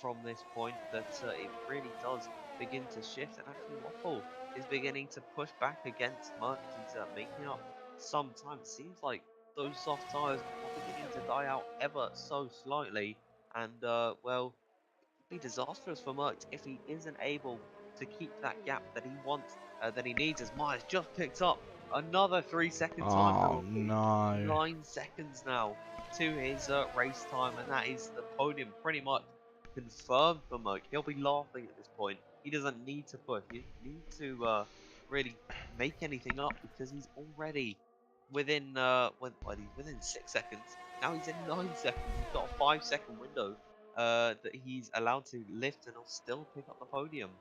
[SPEAKER 2] from this point that it really does begin to shift. And actually Waffle is beginning to push back against Merc. He's making up some time. It seems like those soft tires are beginning to die out ever so slightly. And well, be disastrous for Merc if he isn't able to keep that gap that he wants, that he needs, as Myers just picked up another 3-second time
[SPEAKER 1] Oh
[SPEAKER 2] penalty.
[SPEAKER 1] no.
[SPEAKER 2] 9 seconds now to his race time, and that is the podium pretty much confirmed for Merc. He'll be laughing at this point. He doesn't need to push. He doesn't need to really make anything up because he's already within he's within 6 seconds. Now he's in 9 seconds. He's got a 5-second window that he's allowed to lift, and he'll still pick up the podium.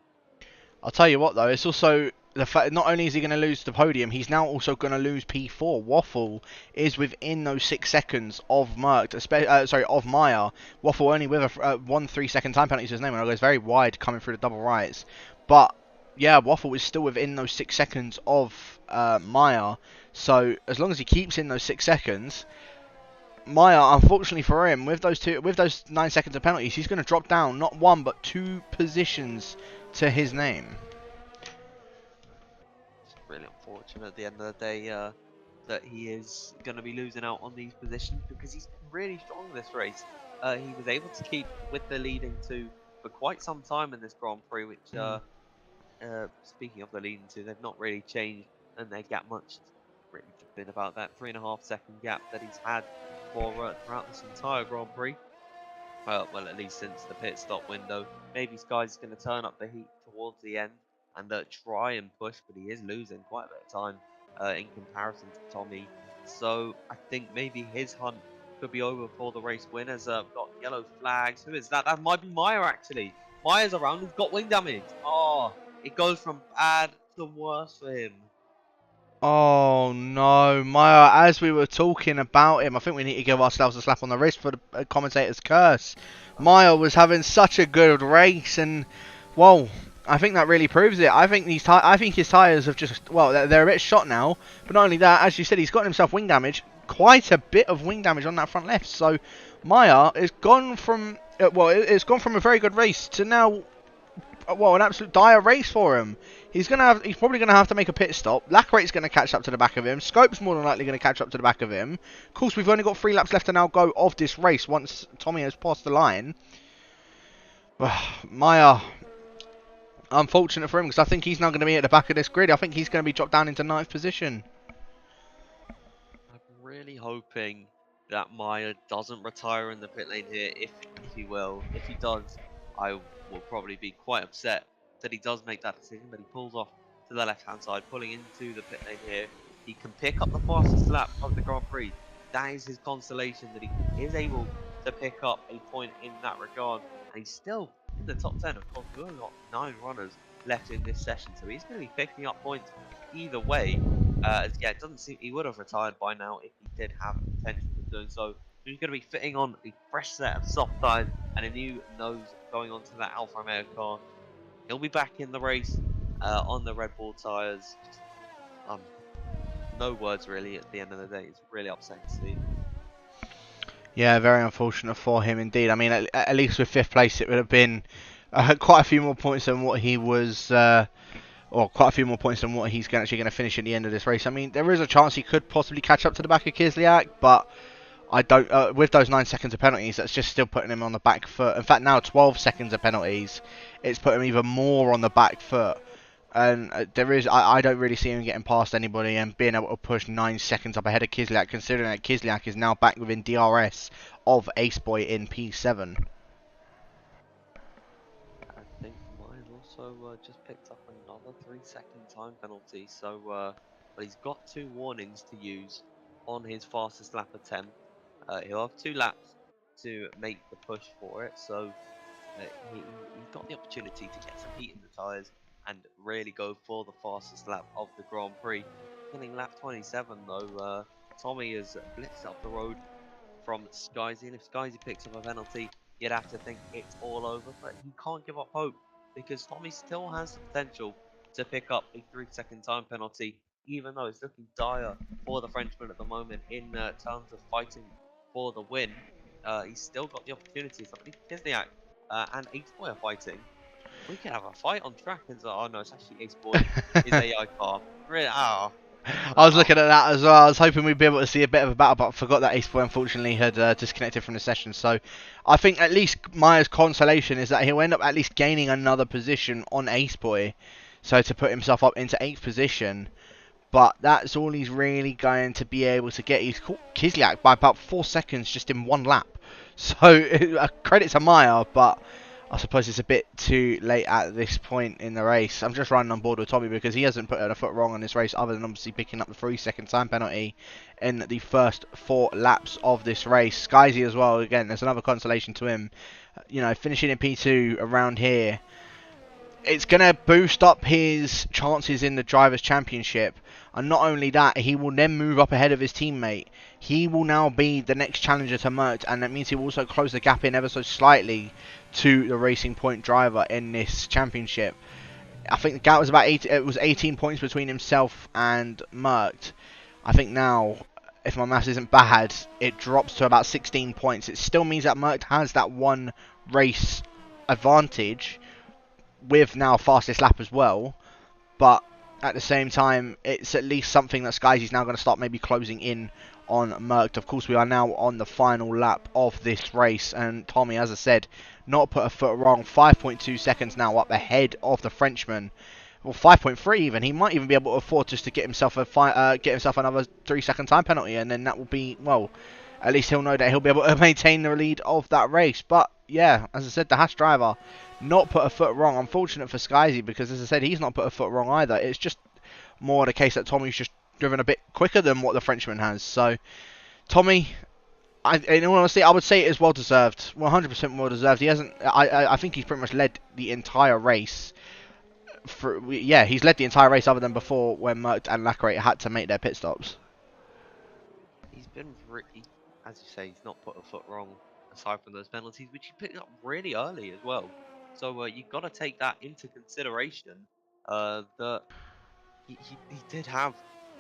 [SPEAKER 1] I'll tell you what though, it's also the fact not only is he going to lose the podium, he's now also going to lose P4. Waffle is within those 6 seconds of Merc, of Meyer. Waffle only with a 1 3-second time penalty to his name, and it goes very wide coming through the double rights. But yeah, Waffle is still within those 6 seconds of Meyer. So as long as he keeps in those 6 seconds, Meyer, unfortunately for him, with those 9 seconds of penalties, he's going to drop down not 1 but 2 positions to his name.
[SPEAKER 2] It's really unfortunate at the end of the day that he is going to be losing out on these positions because he's been really strong in this race. He was able to keep with the leading two for quite some time in this Grand Prix, which, speaking of the leading two, they've not really changed and their gap much. It's really just been about that 3.5-second gap that he's had for throughout this entire Grand Prix. Well, at least since the pit stop window. Maybe Sky's going to turn up the heat towards the end and try and push, but he is losing quite a bit of time in comparison to Tommy. So I think maybe his hunt could be over for the race win, as got yellow flags. Who is that? That might be Meyer, actually. Meyer's around. He's got wing damage. Oh, it goes from bad to worse for him.
[SPEAKER 1] Oh no, Meyer, as we were talking about him, I think we need to give ourselves a slap on the wrist for the commentator's curse. Meyer was having such a good race, and well, I think that really proves it. I think his tyres have just, well, they're a bit shot now, but not only that, as you said, he's gotten himself wing damage, quite a bit of wing damage on that front left. So Meyer has gone from, it's gone from a very good race to now, well, an absolute dire race for him. He's probably gonna have to make a pit stop. Lacrate's gonna catch up to the back of him. Scope's more than likely gonna catch up to the back of him. Of course, we've only got 3 laps left to now go of this race once Tommy has passed the line. Meyer, unfortunate for him, because I think he's now going to be at the back of this grid. I think he's going to be dropped down into 9th position.
[SPEAKER 2] I'm really hoping that Meyer doesn't retire in the pit lane here, if he will. If he does, I will probably be quite upset that he does make that decision, but he pulls off to the left-hand side, pulling into the pit lane here. He can pick up the fastest lap of the Grand Prix. That is his consolation, that he is able to pick up a point in that regard. And he's still in the top 10. Of course, we've only got 9 runners left in this session, so he's going to be picking up points either way. Yeah, it doesn't seem he would have retired by now if he did have intention of doing so. He's going to be fitting on a fresh set of soft tires and a new nose going onto that Alfa Romeo car. He'll be back in the race on the Red Bull tyres. No words really at the end of the day. It's really upsetting to see.
[SPEAKER 1] Yeah, very unfortunate for him indeed. I mean, at least with 5th place, it would have been quite a few more points than what he was, or quite a few more points than what he's actually going to finish at the end of this race. I mean, there is a chance he could possibly catch up to the back of Kislyak, but I don't. With those 9 seconds of penalties, that's just still putting him on the back foot. In fact, now 12 seconds of penalties, it's put him even more on the back foot. And I don't really see him getting past anybody and being able to push 9 seconds up ahead of Kislyak, considering that Kislyak is now back within DRS of Aceboy in P7.
[SPEAKER 2] I think Myers also just picked up another 3-second time penalty. So, but he's got 2 warnings to use on his fastest lap attempt. He'll have 2 laps to make the push for it. So he's got the opportunity to get some heat in the tyres and really go for the fastest lap of the Grand Prix. Hitting lap 27 though, Tommy has blitzed up the road from Skyzy, and if Skyzy picks up a penalty, you'd have to think it's all over, but he can't give up hope because Tommy still has the potential to pick up a 3-second time penalty, even though it's looking dire for the Frenchman at the moment in terms of fighting for the win. He's still got the opportunity. So I believe Kisniak and Ace Boy are fighting. We can have a fight on track. And oh no, it's actually Ace Boy. His AI car. Really? Oh.
[SPEAKER 1] I was looking at that as well. I was hoping we'd be able to see a bit of a battle, but I forgot that Ace Boy unfortunately had disconnected from the session. So I think at least Maya's consolation is that he'll end up at least gaining another position on Ace Boy, so to put himself up into 8th position. But that's all he's really going to be able to get. He's caught Kislyak by about 4 seconds just in 1 lap. So credit to Maya, but I suppose it's a bit too late at this point in the race. I'm just running on board with Tommy because he hasn't put a foot wrong on this race other than obviously picking up the 3-second time penalty in the first 4 laps of this race. Skyzy as well, again, there's another consolation to him. You know, finishing in P2 around here, it's going to boost up his chances in the Drivers' Championship. And not only that, he will then move up ahead of his teammate. He will now be the next challenger to Merckx, and that means he will also close the gap in ever so slightly to the Racing Point driver in this championship. I think the gap was about 18 points between himself and Merckx. I think now, if my maths isn't bad, it drops to about 16 points. It still means that Merckx has that 1 race advantage with now fastest lap as well, but at the same time, it's at least something that Skyzy's now going to start maybe closing in on Merckx. Of course, we are now on the final lap of this race, and Tommy, as I said, not put a foot wrong. 5.2 seconds now up ahead of the Frenchman. Well, 5.3 even. He might even be able to afford just to get himself another 3-second time penalty, and then that will be, well, at least he'll know that he'll be able to maintain the lead of that race. But yeah, as I said, the Haas driver not put a foot wrong. Unfortunate for Skyzy because, as I said, he's not put a foot wrong either. It's just more the case that Tommy's just driven a bit quicker than what the Frenchman has. So Tommy, in all honesty, I would say it is well deserved, 100% well deserved. He hasn't. I think he's pretty much led the entire race. He's led the entire race other than before when Merckx and Lacrate had to make their pit stops.
[SPEAKER 2] He's been really, as you say, he's not put a foot wrong aside from those penalties, which he picked up really early as well. So you've got to take that into consideration. That he did have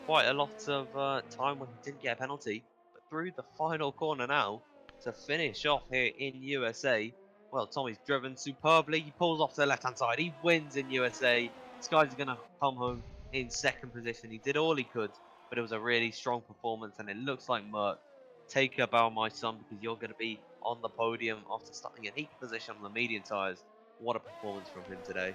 [SPEAKER 2] quite a lot of time when he didn't get a penalty, but through the final corner now to finish off here in USA. Well, Tommy's driven superbly. He pulls off to the left-hand side. He wins in USA. This guy's going to come home in 2nd position. He did all he could, but it was a really strong performance, and it looks like Merckx, take a bow, my son, because you're going to be on the podium after starting in 8th position on the medium tyres. What a performance from him today.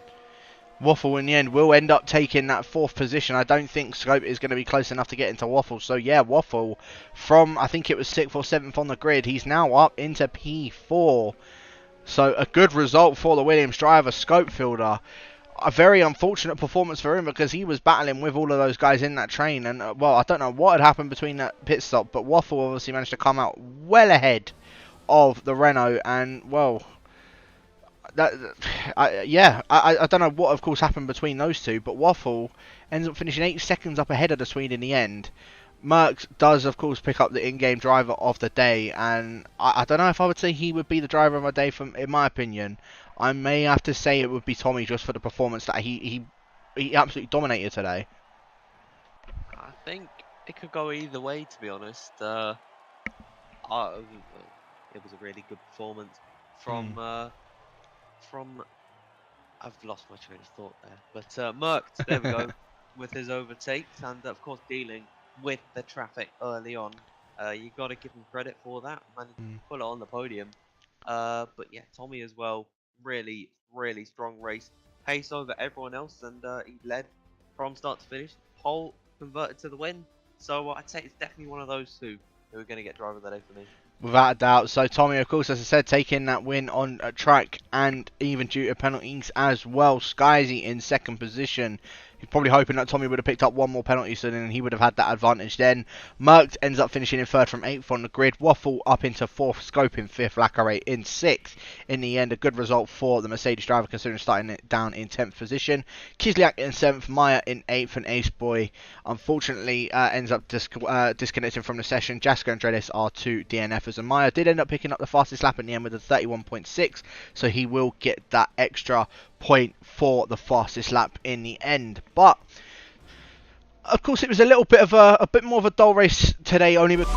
[SPEAKER 1] Waffle in the end will end up taking that 4th position. I don't think Scope is going to be close enough to get into Waffle. So yeah, Waffle from, I think it was 6th or 7th on the grid, he's now up into P4. So a good result for the Williams driver, Scope Fielder. A very unfortunate performance for him because he was battling with all of those guys in that train. And well, I don't know what had happened between that pit stop, but Waffle obviously managed to come out well ahead of the Renault. And well, I don't know what of course happened between those two, but Waffle ends up finishing 8 seconds up ahead of the Swede in the end. Merckx does of course pick up the in-game driver of the day, and I don't know if I would say he would be the driver of my day in my opinion. I may have to say it would be Tommy just for the performance that he absolutely dominated today.
[SPEAKER 2] I think it could go either way, to be honest. It was a really good performance from I've lost my train of thought there, but Merckx, there we go, with his overtakes and of course dealing with the traffic early on. You got to give him credit for that, managed to pull it on the podium. But yeah, Tommy as well, really strong race, pace over everyone else, and he led from start to finish. Pole converted to the win, so I'd say it's definitely one of those two who are going to get driver of the day for me.
[SPEAKER 1] Without a doubt. So Tommy, of course, as I said, taking that win on track and even due to penalties as well. Skyzy in second position. He's probably hoping that Tommy would have picked up one more penalty, so then he would have had that advantage then. Malc ends up finishing in third from 8th on the grid. Waffle up into 4th, Scope in 5th, Lacare in 6th. In the end, a good result for the Mercedes driver, considering starting it down in 10th position. Kislyak in 7th, Maya in 8th, and Ace Boy unfortunately ends up disconnecting from the session. Jaska and Drelis are 2 DNFs, and Maya did end up picking up the fastest lap in the end with a 31.6, so he will get that extra point for the fastest lap in the end. But of course, it was a little bit of a bit more of a dull race today, only because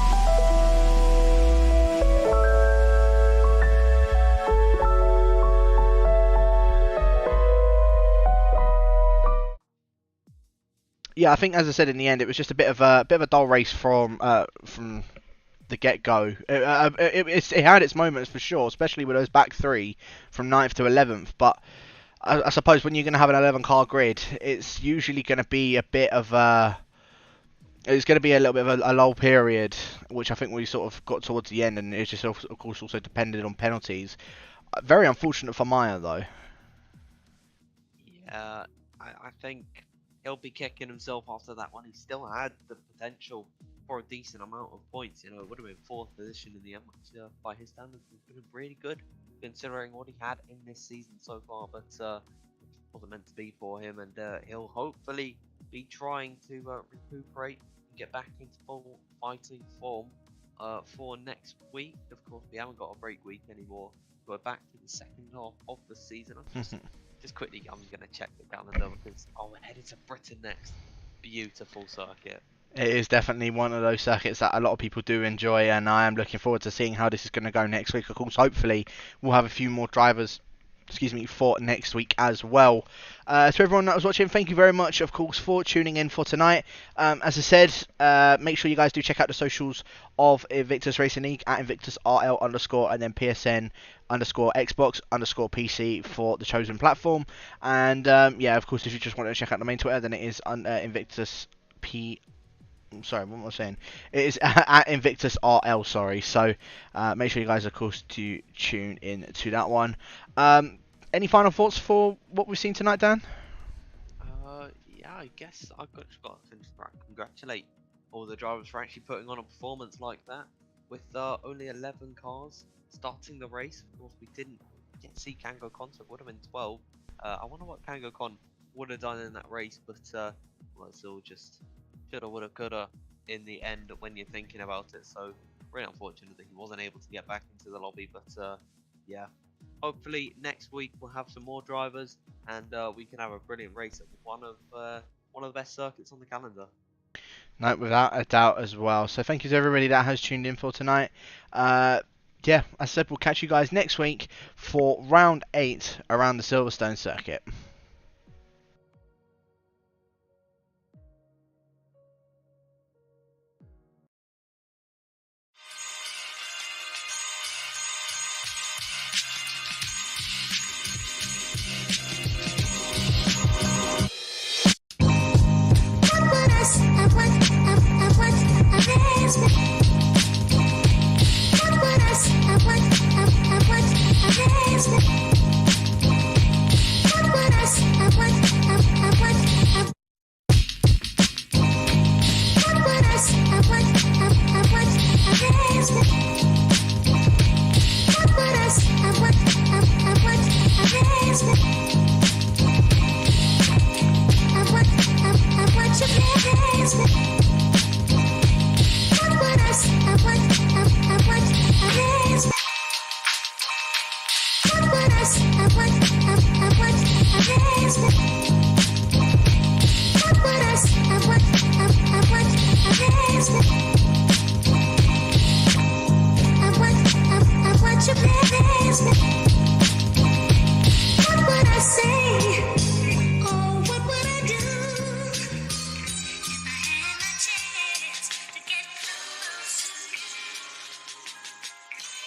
[SPEAKER 1] yeah, I think, as I said, in the end, it was just a bit of a dull race from the get-go. It had its moments for sure, especially with those back three from 9th to 11th. But I suppose when you're going to have an 11-car grid, it's usually going to be a bit of it's going to be a little bit of a lull period, which I think we sort of got towards the end, and it's just of course also depended on penalties. Very unfortunate for Maya though.
[SPEAKER 2] Yeah, I think he'll be kicking himself after that one. He still had the potential for a decent amount of points. You know, it would have been 4th position in the end, which by his standards would have been really good, considering what he had in this season so far. But wasn't meant to be for him, and he'll hopefully be trying to recuperate and get back into full fighting form for next week. Of course, we haven't got a break week anymore. We're back to the second half of the season. Just quickly, I'm going to check the calendar because we're headed to Britain next. Beautiful circuit.
[SPEAKER 1] It is definitely one of those circuits that a lot of people do enjoy, and I am looking forward to seeing how this is going to go next week. Of course, hopefully we'll have a few more drivers, for next week as well. To everyone that was watching, thank you very much, of course, for tuning in for tonight. As I said, make sure you guys do check out the socials of Invictus Racing League at InvictusRL _ and then PSN _ Xbox _ PC for the chosen platform. And yeah, of course, if you just want to check out the main Twitter, then it is on Invictus P. Sorry, what am I saying? It is at Invictus RL, sorry. So make sure you guys, of course, to tune in to that one. Any final thoughts for what we've seen tonight, Dan?
[SPEAKER 2] Yeah, I guess I've just got to congratulate all the drivers for actually putting on a performance like that with only 11 cars starting the race. Of course, we didn't see Kango Con, so it would have been 12. I wonder what Kango Con would have done in that race, but well, it's all just shoulda, woulda, coulda in the end when you're thinking about it. So really unfortunate that he wasn't able to get back into the lobby, but yeah, hopefully next week we'll have some more drivers and we can have a brilliant race at one of the best circuits on the calendar.
[SPEAKER 1] No, without a doubt as well. So thank you to everybody that has tuned in for tonight. Yeah, as I said, we'll catch you guys next week for round 8 around the Silverstone circuit.